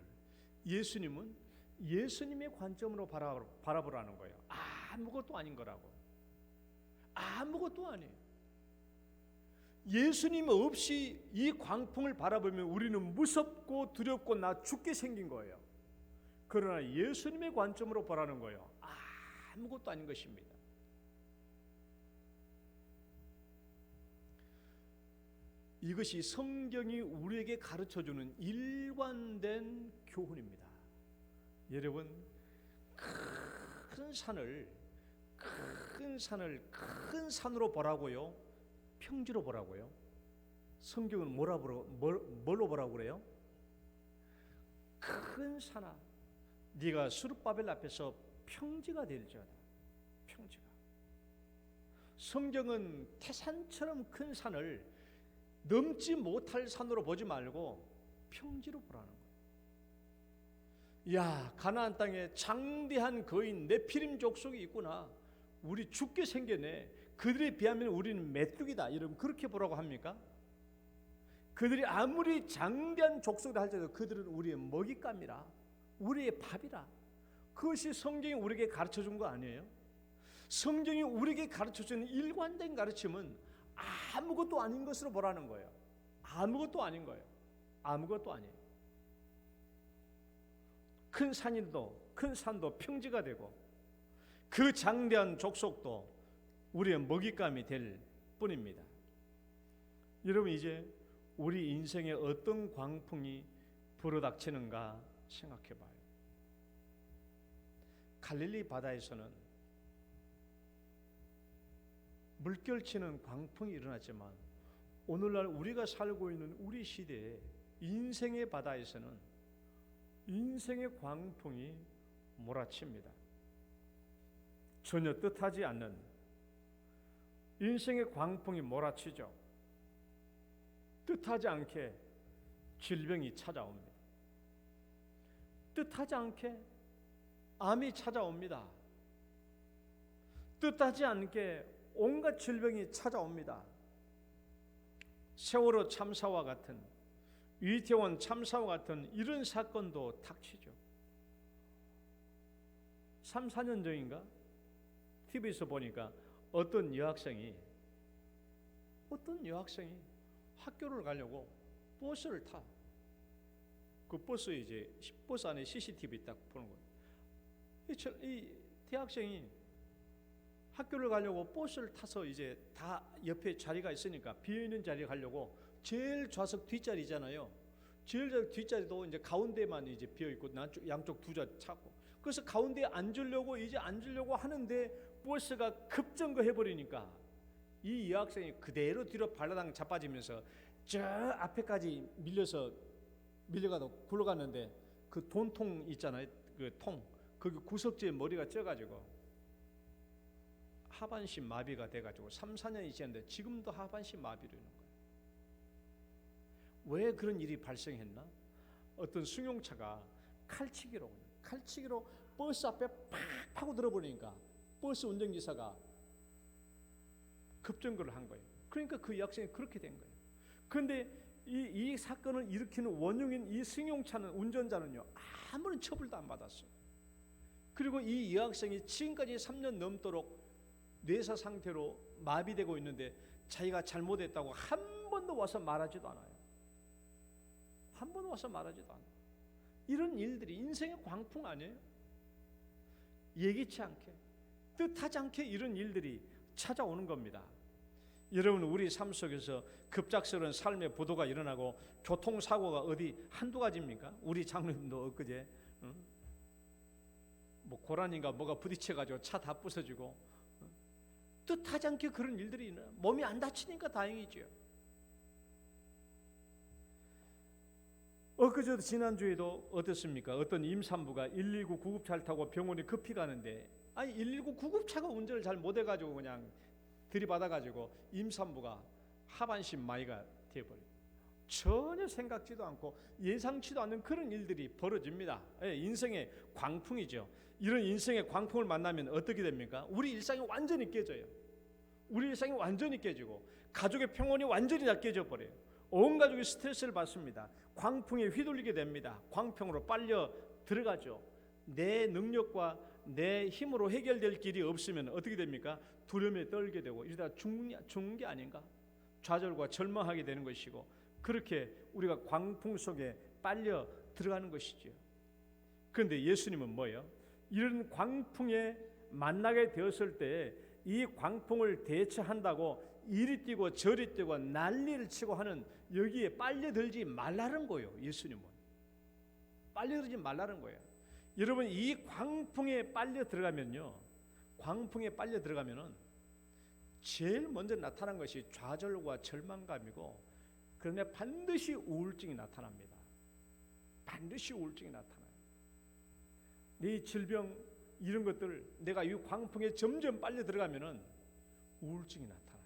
예수님은 예수님의 관점으로 바라보라는 거예요. 아무것도 아닌 거라고. 아무것도 아니에요. 예수님 없이 이 광풍을 바라보면 우리는 무섭고 두렵고 나 죽게 생긴 거예요. 그러나 예수님의 관점으로 보라는 거예요. 아무것도 아닌 것입니다. 이것이 성경이 우리에게 가르쳐주는 일관된 교훈입니다. 여러분, 큰 산을 큰 산으로 보라고요? 평지로 보라고요? 성경은 뭘로 보라고 그래요? 큰 산아, 네가 스룹바벨 앞에서 평지가 될지어다. 평지가. 성경은 태산처럼 큰 산을 넘지 못할 산으로 보지 말고 평지로 보라는 거예요. 야, 가나안 땅에 장대한 거인 네피림 족속이 있구나. 우리 죽게 생겼네. 그들에 비하면 우리는 메뚜기다. 이러면 그렇게 보라고 합니까? 그들이 아무리 장대한 족속이다 할지라도 그들은 우리의 먹잇감이라, 우리의 밥이라. 그것이 성경이 우리에게 가르쳐준 거 아니에요? 성경이 우리에게 가르쳐주는 일관된 가르침은 아무것도 아닌 것으로 보라는 거예요. 아무것도 아닌 거예요. 아무것도 아니에요. 큰 산도 평지가 되고 그 장대한 족속도 우리의 먹잇감이 될 뿐입니다. 여러분, 이제 우리 인생에 어떤 광풍이 불어닥치는가 생각해 봐요. 갈릴리 바다에서는 물결치는 광풍이 일어났지만 오늘날 우리가 살고 있는 우리 시대에 인생의 바다에서는 인생의 광풍이 몰아칩니다. 전혀 뜻하지 않는 인생의 광풍이 몰아치죠. 뜻하지 않게 질병이 찾아옵니다. 뜻하지 않게 암이 찾아옵니다. 뜻하지 않게 온갖 질병이 찾아옵니다. 세월호 참사와 같은, 이태원 참사와 같은 이런 사건도 닥치죠. 3, 4년 전인가 TV에서 보니까 어떤 여학생이 학교를 가려고 버스를 타. 그 버스에 이제 버스 안에 CCTV 딱 보는 거예요. 이 대학생이 학교를 가려고 버스를 타서 이제 다 옆에 자리가 있으니까 비어있는 자리에 가려고 제일 좌석 뒷자리잖아요. 제일 좌석 뒷자리도 이제 가운데만 이제 비어있고 양쪽 두 자리 차고. 그래서 가운데에 앉으려고 하는데 버스가 급정거해버리니까 이 여학생이 그대로 뒤로 발라당 자빠지면서 저 앞에까지 밀려가다 굴러갔는데 그 돈통 있잖아요. 그 통. 거기 구석지에 머리가 쪄가지고 하반신 마비가 돼가지고 3, 4년이 지났는데 지금도 하반신 마비로 있는 거예요. 왜 그런 일이 발생했나? 어떤 승용차가 칼치기로 버스 앞에 팍 파고 들어버리니까 버스 운전기사가 급정거를 한 거예요. 그러니까 그 여학생이 그렇게 된 거예요. 그런데 이 사건을 일으키는 원흉인 이 승용차는 운전자는요, 아무런 처벌도 안 받았어요. 그리고 이 여학생이 지금까지 3년 넘도록 뇌사 상태로 마비되고 있는데 자기가 잘못했다고 한 번도 와서 말하지도 않아요. 한 번 와서 말하지도 않아요. 이런 일들이 인생의 광풍 아니에요? 예기치 않게, 뜻하지 않게 이런 일들이 찾아오는 겁니다. 여러분, 우리 삶 속에서 급작스러운 삶의 부도가 일어나고 교통사고가 어디 한두 가지입니까? 우리 장로님도 엊그제 뭐 고라니가 뭐가 부딪혀가지고 차 다 부서지고, 뜻하지 않게 그런 일들이 있나? 몸이 안 다치니까 다행이죠. 엊그제 지난주에도 어떻습니까? 어떤 임산부가 119 구급차를 타고 병원에 급히 가는데, 아니 119 구급차가 운전을 잘 못해가지고 그냥 들이받아가지고 임산부가 하반신 마비가 되어버려요. 전혀 생각지도 않고 예상치도 않는 그런 일들이 벌어집니다. 인생의 광풍이죠. 이런 인생의 광풍을 만나면 어떻게 됩니까? 우리 일상이 완전히 깨져요. 우리 일상이 완전히 깨지고 가족의 평온이 완전히 다 깨져버려요. 온 가족이 스트레스를 받습니다. 광풍에 휘둘리게 됩니다. 광풍으로 빨려 들어가죠. 내 능력과 내 힘으로 해결될 길이 없으면 어떻게 됩니까? 두려움에 떨게 되고 이러다 죽는 게 아닌가? 좌절과 절망하게 되는 것이고, 그렇게 우리가 광풍 속에 빨려 들어가는 것이죠. 그런데 예수님은 뭐예요? 이런 광풍에 만나게 되었을 때 이 광풍을 대처한다고 이리 뛰고 저리 뛰고 난리를 치고 하는 여기에 빨려들지 말라는 거예요. 예수님은 빨려들지 말라는 거예요. 여러분, 이 광풍에 빨려 들어가면요, 광풍에 빨려 들어가면은 제일 먼저 나타난 것이 좌절과 절망감이고, 그런데 반드시 우울증이 나타납니다. 반드시 우울증이 나타나요. 네 질병 이런 것들, 내가 이 광풍에 점점 빨려 들어가면은 우울증이 나타나요.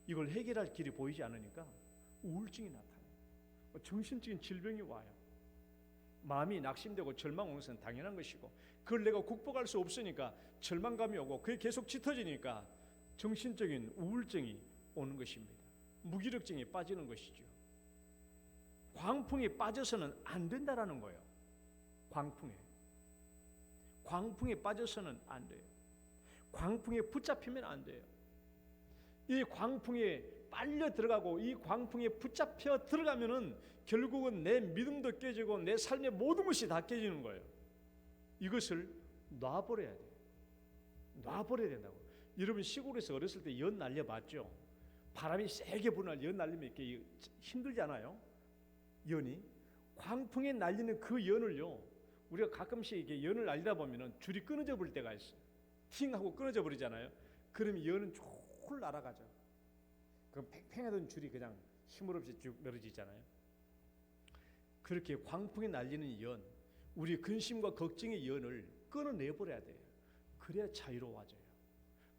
이걸 해결할 길이 보이지 않으니까 우울증이 나타나요. 정신적인 질병이 와요. 마음이 낙심되고 절망 오는 것은 당연한 것이고, 그걸 내가 극복할 수 없으니까 절망감이 오고, 그게 계속 짙어지니까 정신적인 우울증이 오는 것입니다. 무기력증이 빠지는 것이죠. 광풍에 빠져서는 안 된다라는 거예요. 광풍에 빠져서는 안 돼요. 광풍에 붙잡히면 안 돼요. 이 광풍에 빨려 들어가고 이 광풍에 붙잡혀 들어가면은 결국은 내 믿음도 깨지고 내 삶의 모든 것이 다 깨지는 거예요. 이것을 놔버려야 돼요. 놔버려야 된다고. 여러분, 시골에서 어렸을 때 연 날려봤죠? 바람이 세게 부는 연 날리면 이렇게 힘들잖아요. 연이 광풍에 날리는 그 연을요, 우리가 가끔씩 이게 연을 날리다 보면은 줄이 끊어져 버릴 때가 있어요. 팅 하고 끊어져 버리잖아요. 그러면 연은 쭉 날아가죠. 그럼 팽팽하던 줄이 그냥 힘을 없이 쭉 늘어지잖아요. 그렇게 광풍에 날리는 연, 우리 근심과 걱정의 연을 끊어내버려야 돼요. 그래야 자유로워져요.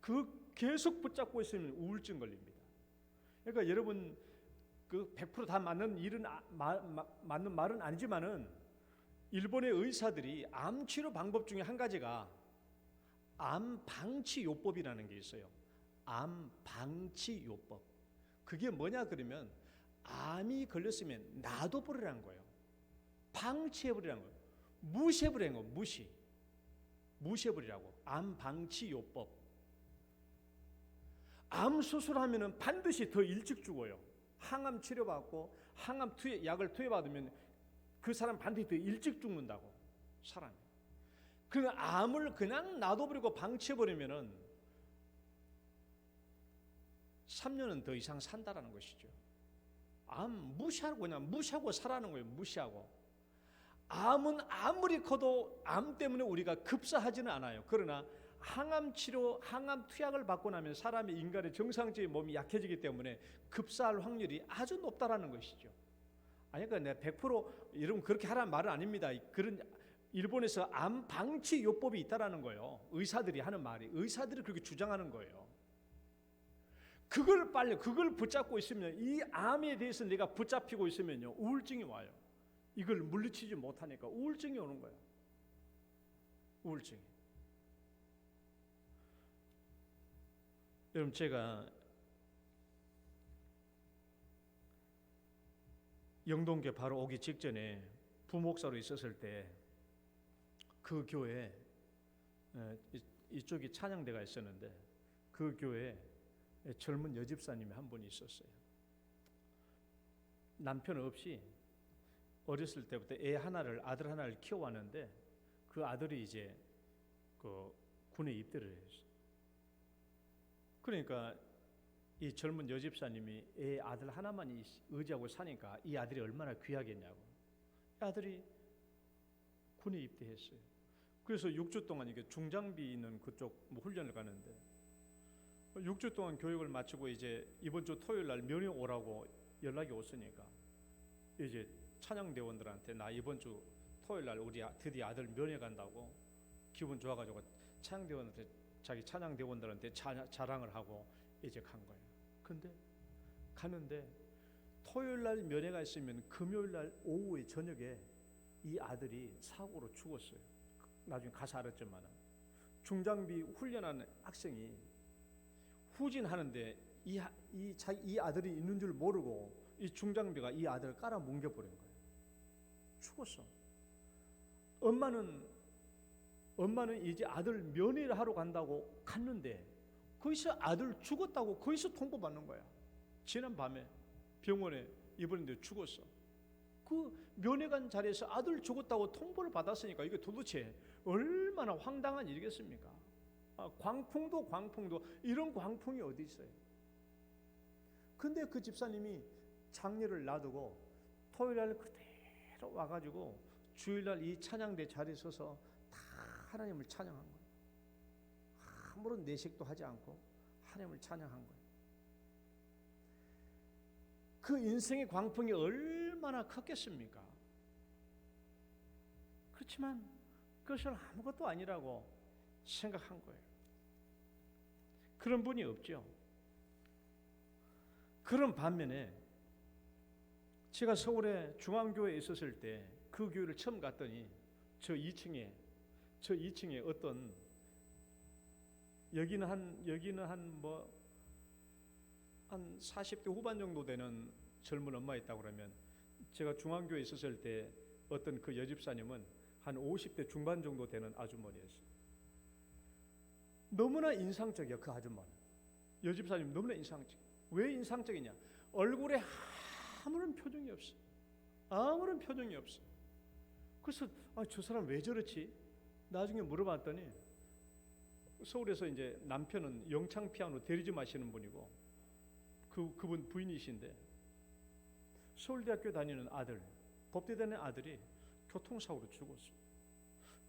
그 계속 붙잡고 있으면 우울증 걸립니다. 그러니까 여러분, 그 100% 다 맞는 일은 맞는 말은 아니지만은, 일본의 의사들이 암 치료 방법 중에 한 가지가 암 방치 요법이라는 게 있어요. 암 방치 요법. 그게 뭐냐 그러면, 암이 걸렸으면 놔둬버리라는 거예요. 방치해버리라는 거예요. 무시해버리는 거예요. 무시해버리라고. 암 방치 요법. 암 수술하면은 반드시 더 일찍 죽어요. 항암 치료받고 항암 약을 투여받으면 그 사람 반드시 더 일찍 죽는다고, 사람이. 그 암을 그냥 놔둬버리고 방치해버리면은 3년은 더 이상 산다라는 것이죠. 암 무시하고 그냥 무시하고 살아는 거예요. 무시하고. 암은 아무리 커도 암 때문에 우리가 급사하지는 않아요. 그러나 항암 치료, 항암 투약을 받고 나면 사람이, 인간의 정상적인 몸이 약해지기 때문에 급사할 확률이 아주 높다라는 것이죠. 아니, 그러니까 내가 100% 여러분 그렇게 하라는 말은 아닙니다. 그런 일본에서 암 방치 요법이 있다라는 거예요. 의사들이 하는 말이, 의사들이 그렇게 주장하는 거예요. 그걸 붙잡고 있으면, 이 암에 대해서 내가 붙잡히고 있으면요, 우울증이 와요. 이걸 물리치지 못하니까 우울증이 오는 거예요. 우울증이. 여러분, 제가 영동교회 바로 오기 직전에 부목사로 있었을 때 그 교회에 이쪽이 찬양대가 있었는데, 그 교회에 젊은 여집사님이 한 분이 있었어요. 남편 없이 어렸을 때부터 아들 하나를 키워왔는데, 그 아들이 이제 그 군에 입대를 했어요. 그러니까 이 젊은 여집사님이 아들 하나만 의지하고 사니까 이 아들이 얼마나 귀하겠냐고. 이 아들이 군에 입대했어요. 그래서 6주 동안 이게 중장비 있는 그쪽 훈련을 가는데, 6주 동안 교육을 마치고 이제 이번 주 토요일 날 면회 오라고 연락이 왔으니까, 이제 찬양대원들한테 나 이번 주 토요일 날 우리 드디어 아들 면회 간다고 기분 좋아가지고 찬양대원한테, 자기 찬양대원들한테 자랑을 하고 이제 간 거예요. 근데 가는데 토요일 날 면회가 있으면 금요일 날 오후에 저녁에 이 아들이 사고로 죽었어요. 나중에 가서 알았지만, 중장비 훈련하는 학생이 후진하는데 이 아들이 있는 줄 모르고 이 중장비가 이 아들을 깔아 뭉겨버린 거예요. 죽었어. 엄마는 이제 아들 면회를 하러 간다고 갔는데 거기서 아들 죽었다고 거기서 통보받는 거야. 지난 밤에 병원에 입원했는데 죽었어. 그 면회관 자리에서 아들 죽었다고 통보를 받았으니까 이게 도대체 얼마나 황당한 일이겠습니까? 광풍도 이런 광풍이 어디 있어요? 근데 그 집사님이 장례를 놔두고 토요일날 그대로 와가지고 주일날 이 찬양대 자리에 서서 다 하나님을 찬양한 거예요. 아무런 내색도 하지 않고 하나님을 찬양한 거예요. 그 인생의 광풍이 얼마나 컸겠습니까? 그렇지만 그것을 아무것도 아니라고 생각한 거예요. 그런 분이 없죠. 그런 반면에 제가 서울에 중앙교회에 있었을 때 그 교회를 처음 갔더니 저 2층에 어떤 여기는 한 40대 후반 정도 되는 젊은 엄마 있다고 그러면 제가 중앙교회에 있었을 때 어떤 그 여집사님은 한 50대 중반 정도 되는 아주머니였어요. 너무나 인상적이야. 그 아주머니 여집사님 너무나 인상적. 왜 인상적이냐? 얼굴에 아무런 표정이 없어. 아무런 표정이 없어. 그래서 저 사람 왜 저렇지? 나중에 물어봤더니 서울에서 이제 남편은 영창 피아노 대리점 하시는 분이고 그분 부인이신데 서울대학교 다니는 아들, 법대 다니는 아들이 교통사고로 죽었어.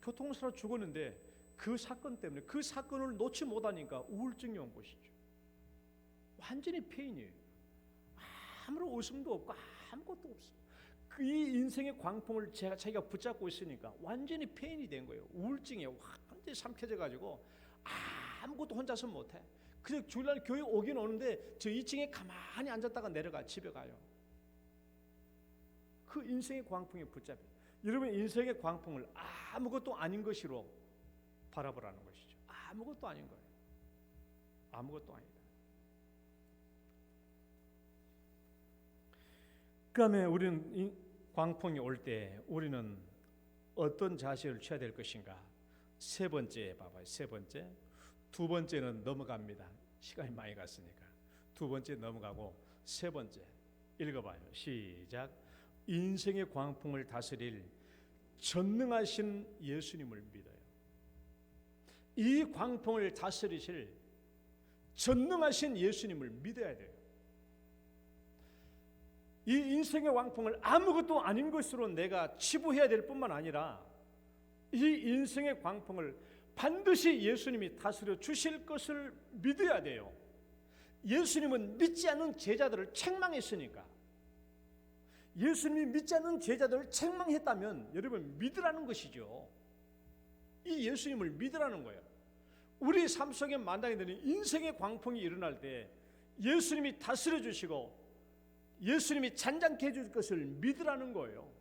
교통사고로 죽었는데 그 사건 때문에 그 사건을 놓지 못하니까 우울증이 온 것이죠. 완전히 폐인이에요. 아무런 웃음도 없고 아무것도 없어. 이 인생의 광풍을 자기가 붙잡고 있으니까 완전히 폐인이 된 거예요. 우울증에 완전히 삼켜져 가지고 아무것도 혼자서 못해. 그냥 주일날 교회 오긴 오는데 저 2층에 가만히 앉았다가 내려가 집에 가요. 그 인생의 광풍에 붙잡혀. 여러분 인생의 광풍을 아무것도 아닌 것으로 바라보라는 것이죠. 아무것도 아닌 거예요. 아무것도 아니다. 그다음에 우리는 광풍이 올 때 우리는 어떤 자세를 취해야 될 것인가? 세 번째 봐봐요. 세 번째. 두 번째는 넘어갑니다. 시간이 많이 갔으니까. 두 번째 넘어가고 세 번째 읽어봐요. 시작. 인생의 광풍을 다스릴 전능하신 예수님을 믿어요. 이 광풍을 다스리실 전능하신 예수님을 믿어야 돼요. 이 인생의 광풍을 아무것도 아닌 것으로 내가 치부해야 될 뿐만 아니라 이 인생의 광풍을 반드시 예수님이 다스려 주실 것을 믿어야 돼요. 예수님은 믿지 않는 제자들을 책망했으니까. 예수님이 믿지 않는 제자들을 책망했다면 여러분 믿으라는 것이죠. 이 예수님을 믿으라는 거예요. 우리 삶 속에 만나게 되는 인생의 광풍이 일어날 때 예수님이 다스려 주시고 예수님이 잔잔케 해줄 것을 믿으라는 거예요.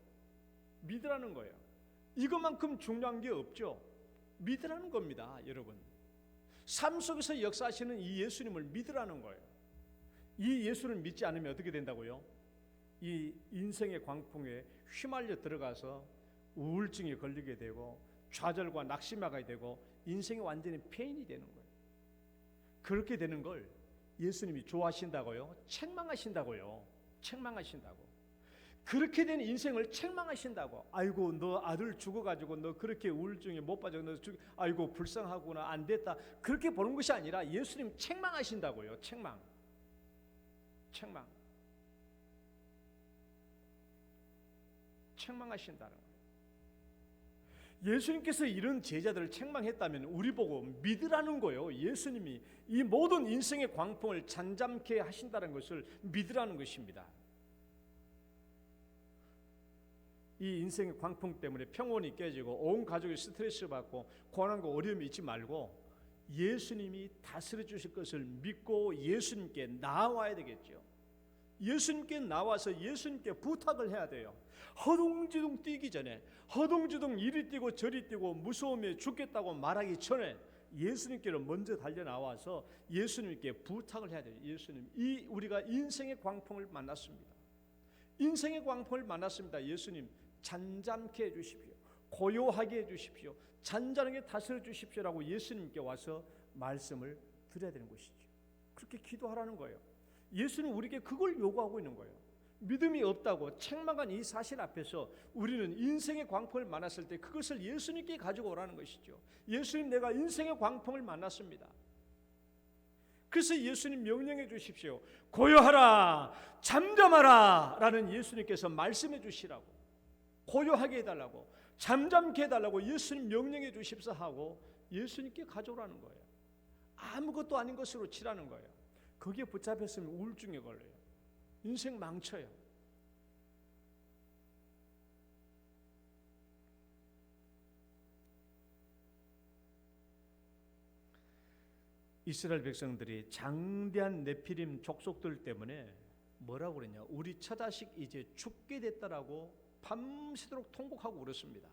믿으라는 거예요. 이것만큼 중요한 게 없죠. 믿으라는 겁니다, 여러분. 삶 속에서 역사하시는 이 예수님을 믿으라는 거예요. 이 예수를 믿지 않으면 어떻게 된다고요? 이 인생의 광풍에 휘말려 들어가서 우울증에 걸리게 되고 좌절과 낙심하게 되고 인생이 완전히 폐인이 되는 거예요. 그렇게 되는 걸 예수님이 좋아하신다고요? 책망하신다고요? 책망하신다고. 그렇게 된 인생을 책망하신다고. 아이고 너 아들 죽어가지고 너 그렇게 우울증에 못 빠져 너 아이고 불쌍하구나 안 됐다 그렇게 보는 것이 아니라 예수님 책망하신다고요. 책망. 책망하신다는 거예요. 예수님께서 이런 제자들을 책망했다면 우리 보고 믿으라는 거예요. 예수님이 이 모든 인생의 광풍을 잠잠케 하신다는 것을 믿으라는 것입니다. 이 인생의 광풍 때문에 평온이 깨지고 온 가족이 스트레스 받고 고난과 어려움이 있지 말고 예수님이 다스려 주실 것을 믿고 예수님께 나와야 되겠죠. 예수님께 나와서 예수님께 부탁을 해야 돼요. 허둥지둥 뛰기 전에 허둥지둥 이리 뛰고 저리 뛰고 무서움에 죽겠다고 말하기 전에 예수님께로 먼저 달려 나와서 예수님께 부탁을 해야 돼요. 예수님, 우리가 인생의 광풍을 만났습니다. 인생의 광풍을 만났습니다. 예수님 잔잠케 해주십시오. 고요하게 해주십시오. 잔잔하게 다스려 주십시오라고 예수님께 와서 말씀을 드려야 되는 것이죠. 그렇게 기도하라는 거예요. 예수는 우리에게 그걸 요구하고 있는 거예요. 믿음이 없다고 책망한 이 사실 앞에서 우리는 인생의 광풍을 만났을 때 그것을 예수님께 가지고 오라는 것이죠. 예수님, 내가 인생의 광풍을 만났습니다. 그래서 예수님 명령해 주십시오. 고요하라, 잠잠하라 라는 예수님께서 말씀해 주시라고, 고요하게 해달라고, 잠잠케 해달라고 예수님 명령해 주십사 하고 예수님께 가져오라는 거예요. 아무것도 아닌 것으로 치라는 거예요. 거기에 붙잡혔으면 우울증에 걸려요. 인생 망쳐요. 이스라엘 백성들이 장대한 네피림 족속들 때문에 뭐라고 그랬냐? 우리 처자식 이제 죽게 됐다라고 밤새도록 통곡하고 울었습니다.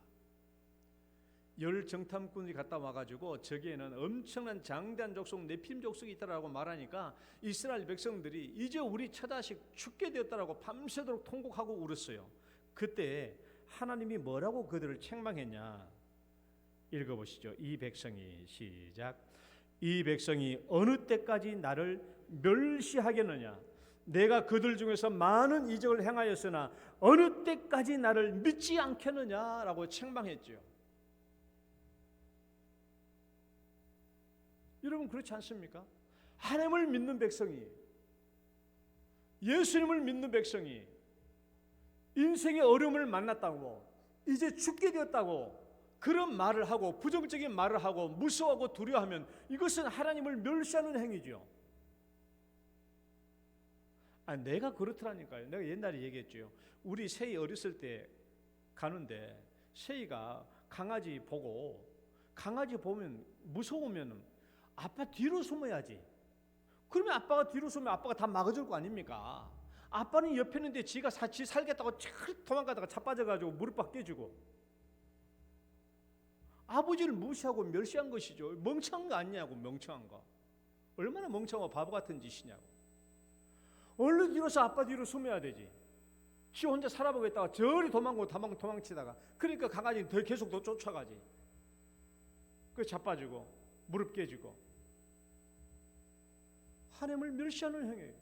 열 정탐꾼이 갔다 와가지고 저기에는 엄청난 장대한 족속 네피림 족속이 있다라고 말하니까 이스라엘 백성들이 이제 우리 처자식 죽게 되었다라고 밤새도록 통곡하고 울었어요. 그때 하나님이 뭐라고 그들을 책망했냐? 읽어보시죠. 이 백성이, 시작. 이 백성이 어느 때까지 나를 멸시하겠느냐? 내가 그들 중에서 많은 이적을 행하였으나 어느 때까지 나를 믿지 않겠느냐라고 책망했죠. 여러분 그렇지 않습니까? 하나님을 믿는 백성이, 예수님을 믿는 백성이 인생의 어려움을 만났다고, 이제 죽게 되었다고 그런 말을 하고 부정적인 말을 하고 무서워하고 두려워하면 이것은 하나님을 멸시하는 행위죠. 내가 그렇더라니까요. 내가 옛날에 얘기했죠. 우리 세이 어렸을 때 가는데 세이가 강아지 보면 무서우면 아빠 뒤로 숨어야지. 그러면 아빠가 뒤로 숨으면 아빠가 다 막아줄 거 아닙니까? 아빠는 옆에 있는데 지가 지 살겠다고 도망가다가 자빠져가지고 무릎 깨지고, 아버지를 무시하고 멸시한 것이죠. 멍청한 거 아니냐고. 멍청한 거 얼마나 멍청하고 바보 같은 짓이냐고. 얼른 뒤로서 아빠 뒤로 숨어야 되지. 지 혼자 살아보겠다가 저리 도망치다가 그러니까 강아지는 더 계속 더 쫓아가지. 그 자빠지고 무릎 깨지고. 하나님을 멸시하는 행위예요.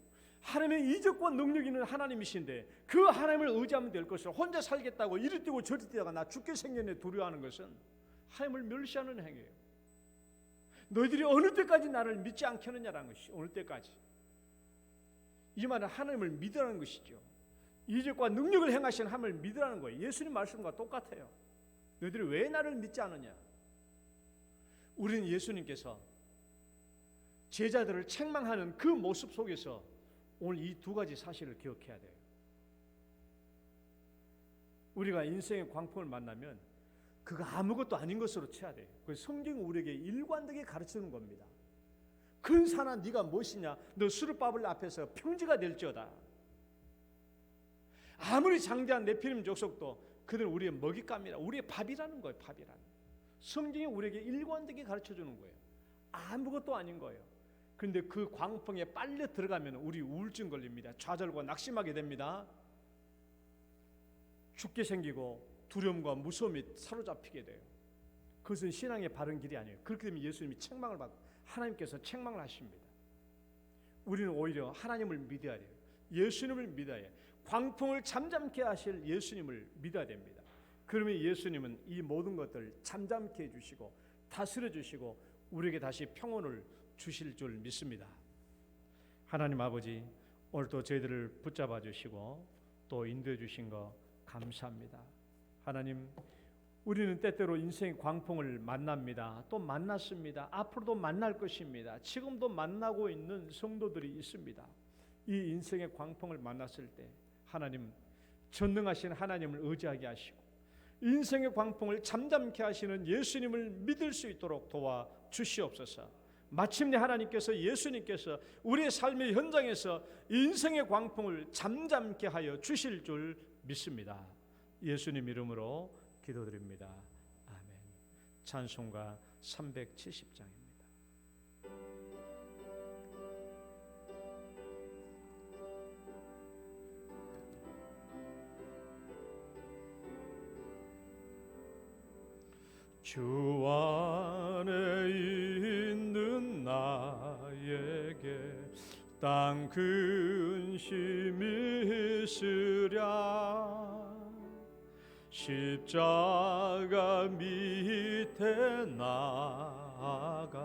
하나님의 이적과 능력 있는 하나님이신데 그 하나님을 의지하면 될 것을 혼자 살겠다고 이리 뛰고 저리 뛰다가 나 죽게 생겼네 두려워하는 것은 하나님을 멸시하는 행위예요. 너희들이 어느 때까지 나를 믿지 않겠느냐라는 것이, 어느 때까지. 이 말은 하나님을 믿으라는 것이죠. 이적과 능력을 행하신 하나님을 믿으라는 거예요. 예수님 말씀과 똑같아요. 너희들이 왜 나를 믿지 않느냐? 우리는 예수님께서 제자들을 책망하는 그 모습 속에서 오늘 이 두 가지 사실을 기억해야 돼요. 우리가 인생의 광풍을 만나면 그거 아무것도 아닌 것으로 쳐야 돼요. 그 성경이 우리에게 일관되게 가르치는 겁니다. 큰 산아 네가 무엇이냐? 너 수르바벨 앞에서 평지가 될지어다. 아무리 장대한 네피림 족속도 그들은 우리의 먹잇감이라, 우리의 밥이라는 거예요. 밥이라는. 성경이 우리에게 일관되게 가르쳐주는 거예요. 아무것도 아닌 거예요. 그런데 그 광풍에 빨려 들어가면 우리 우울증 걸립니다. 좌절과 낙심하게 됩니다. 죽게 생기고 두려움과 무서움이 사로잡히게 돼요. 그것은 신앙의 바른 길이 아니에요. 그렇게 되면 예수님이 책망을 받고 하나님께서 책망을 하십니다. 우리는 오히려 하나님을 믿어야 돼요. 예수님을 믿어야 해요. 광풍을 잠잠케 하실 예수님을 믿어야 됩니다. 그러면 예수님은 이 모든 것들을 잠잠케 해주시고 다스려 주시고 우리에게 다시 평온을 주실 줄 믿습니다. 하나님 아버지, 오늘도 저희들을 붙잡아 주시고 또 인도해 주신 거 감사합니다. 하나님, 우리는 때때로 인생의 광풍을 만납니다. 또 만났습니다. 앞으로도 만날 것입니다. 지금도 만나고 있는 성도들이 있습니다. 이 인생의 광풍을 만났을 때 하나님, 전능하신 하나님을 의지하게 하시고 인생의 광풍을 잠잠케 하시는 예수님을 믿을 수 있도록 도와 주시옵소서. 마침내 하나님께서, 예수님께서 우리의 삶의 현장에서 인생의 광풍을 잠잠케 하여 주실 줄 믿습니다. 예수님 이름으로 기도드립니다. 아멘. 찬송가 370장입니다. 주 안에 있는 나에게 땅 근심이 있으랴 십자가 밑에 나아가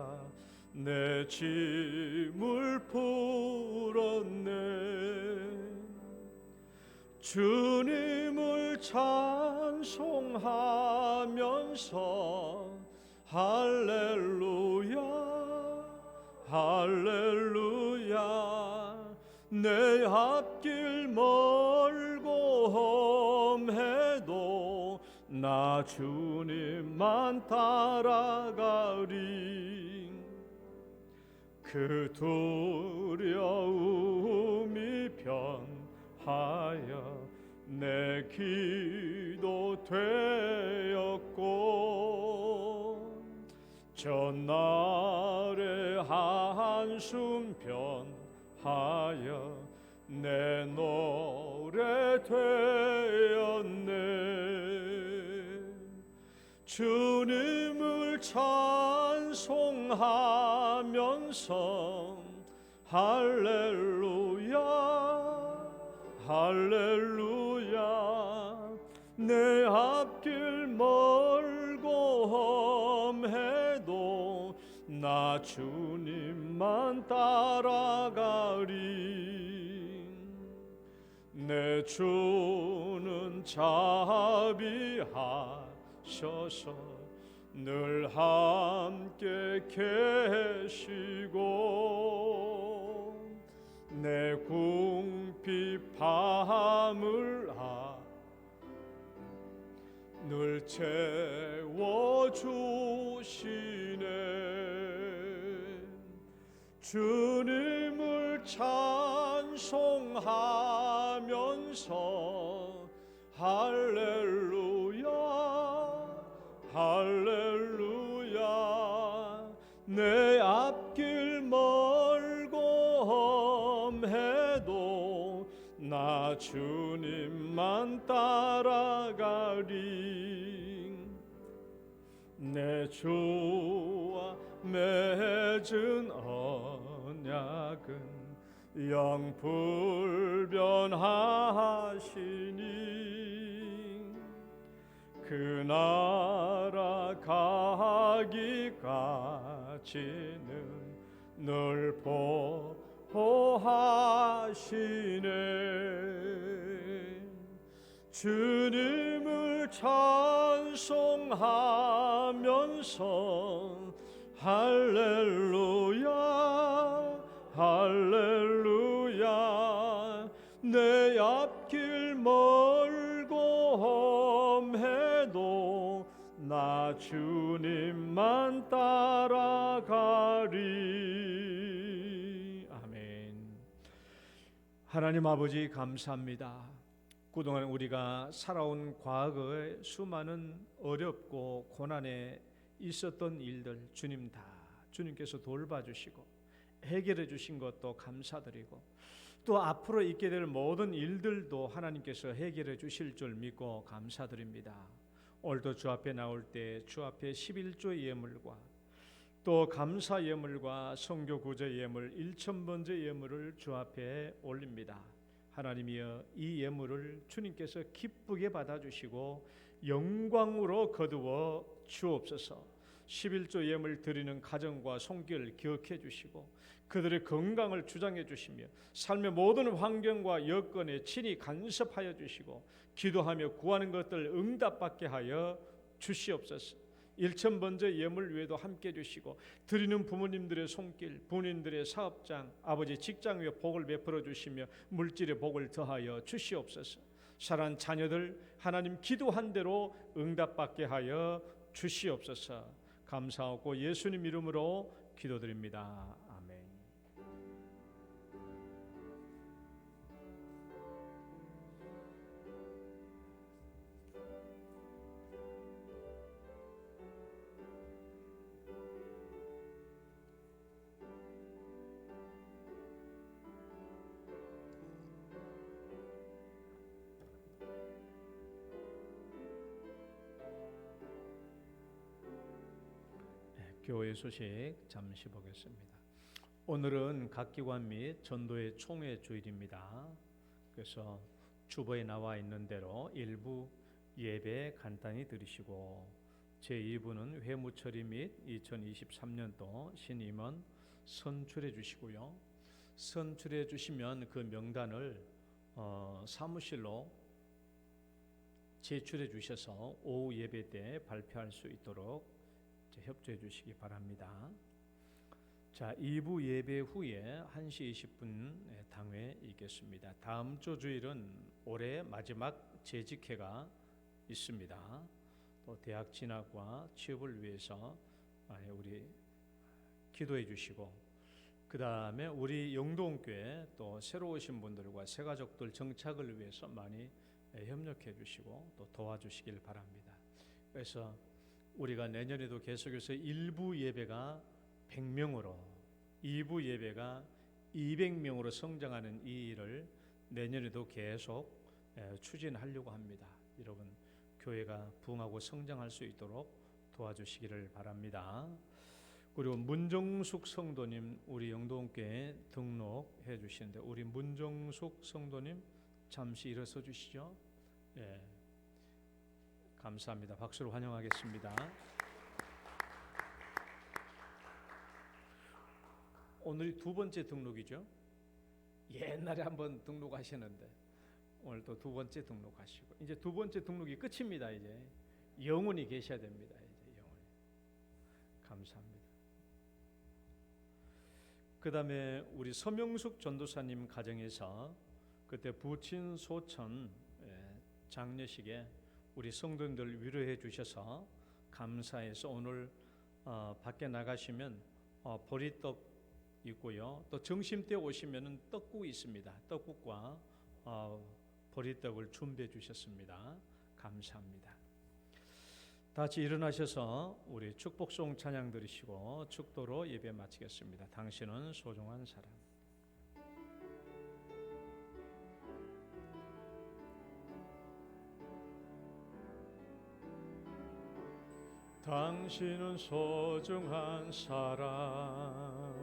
내 짐을 풀었네. 주님을 찬송하면서 할렐루야 할렐루야 내 앞길 멀고 험해도 나 주님만 따라가리. 그 두려움이 변하여 내 기도 되었고 전날의 한숨 변하여 내 노래 되었네. 주님을 찬송하면서 할렐루야 할렐루야 내 앞길 멀고 험해도 나 주님만 따라가리. 내 주는 자비하셔서 늘 함께 계시고 내 궁핍함을 늘 채워주시네. 주님을 찬송하면서 할렐루야 할렐루야 내 앞길 멀고 험해도 나 주님만 따라가리. 내 주와 맺은 언약은 영불변하시니 그 나라 가기까지는 늘 보호하시네. 주님을 찬송하면서 할렐루야 할렐루야 내 앞길 멀고 험해도 나 주님만 따라가리. 아멘. 하나님 아버지 감사합니다. 그동안 우리가 살아온 과거의 수많은 어렵고 고난에 있었던 일들 주님께서 돌봐주시고 해결해 주신 것도 감사드리고 또 앞으로 있게 될 모든 일들도 하나님께서 해결해 주실 줄 믿고 감사드립니다. 오늘도 주 앞에 나올 때 주 앞에 11조 예물과 또 감사 예물과 성교 구제 예물 1,000번째 예물을 주 앞에 올립니다. 하나님이여 이 예물을 주님께서 기쁘게 받아주시고 영광으로 거두어 주옵소서. 11조 예물 드리는 가정과 손길 기억해 주시고 그들의 건강을 주장해 주시며 삶의 모든 환경과 여건에 친히 간섭하여 주시고 기도하며 구하는 것들 응답받게 하여 주시옵소서. 1,000번째 예물 외에도 함께 주시고 드리는 부모님들의 손길, 부모님들의 사업장, 아버지 직장 위에 복을 베풀어 주시며 물질의 복을 더하여 주시옵소서. 사랑하는 자녀들 하나님 기도한 대로 응답받게 하여 주시옵소서. 감사하고 예수님 이름으로 기도드립니다. 아멘. 교회 소식 잠시 보겠습니다. 오늘은 각 기관 및 전도의 총회 주일입니다. 그래서 주보에 나와 있는 대로 일부 예배 간단히 들으시고 제2부는 회무처리 및 2023년도 신임원 선출해 주시고요. 선출해 주시면 그 명단을 사무실로 제출해 주셔서 오후 예배 때 발표할 수 있도록 협조해 주시기 바랍니다. 자, 2부 예배 후에 1시 20분 당회 있겠습니다. 다음 주 주일은 올해 마지막 재직회가 있습니다. 또 대학 진학과 취업을 위해서 우리 기도해 주시고, 그 다음에 우리 영동교회 또 새로 오신 분들과 새가족들 정착을 위해서 많이 협력해 주시고 또 도와주시길 바랍니다. 그래서 우리가 내년에도 계속해서 1부 예배가 100명으로 2부 예배가 200명으로 성장하는 이 일을 내년에도 계속 추진하려고 합니다. 여러분 교회가 부흥하고 성장할 수 있도록 도와주시기를 바랍니다. 그리고 문정숙 성도님 우리 영동교회 등록해 주시는데 우리 문정숙 성도님 잠시 일어서 주시죠. 예, 감사합니다. 박수로 환영하겠습니다. 오늘이 두 번째 등록이죠. 옛날에 한번 등록하셨는데 오늘 또 두 번째 등록하시고 이제 두 번째 등록이 끝입니다. 이제 영원히 계셔야 됩니다. 이제 영원히. 감사합니다. 그 다음에 우리 서명숙 전도사님 가정에서 그때 부친 소천 장례식에 우리 성도님들 위로해 주셔서 감사해서 오늘 밖에 나가시면 보리떡 있고요. 또 점심 때 오시면은 떡국이 있습니다. 떡국과 보리떡을 준비해 주셨습니다. 감사합니다. 다 같이 일어나셔서 우리 축복송 찬양 들으시고 축도로 예배 마치겠습니다. 당신은 소중한 사람. 당신은 소중한 사람,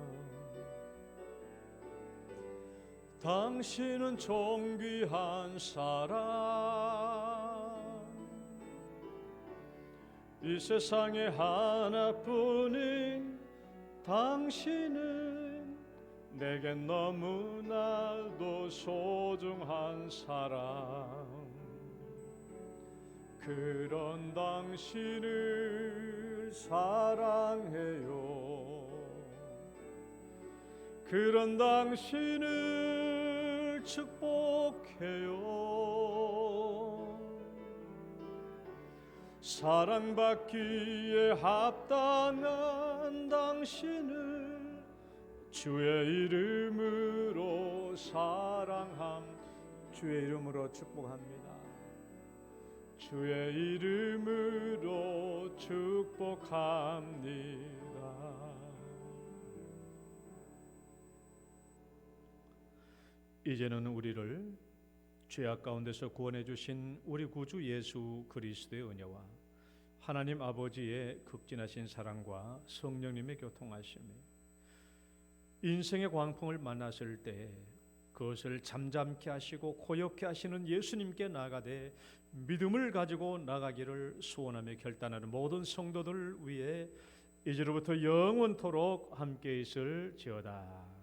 당신은 존귀한 사람, 이 세상에 하나뿐인 당신은 내겐 너무나도 소중한 사람. 그런 당신을 사랑해요. 그런 당신을 축복해요. 사랑받기에 합당한 당신을 주의 이름으로 사랑함. 주의 이름으로 축복합니다. 주의 이름으로 축복합니다. 이제는 우리를 죄악 가운데서 구원해 주신 우리 구주 예수 그리스도의 은혜와 하나님 아버지의 극진하신 사랑과 성령님의 교통하심이 인생의 광풍을 만났을 때 그것을 잠잠케 하시고 고요케 하시는 예수님께 나아가되 믿음을 가지고 나가기를 소원하며 결단하는 모든 성도들 위해 이제로부터 영원토록 함께 있을지어다.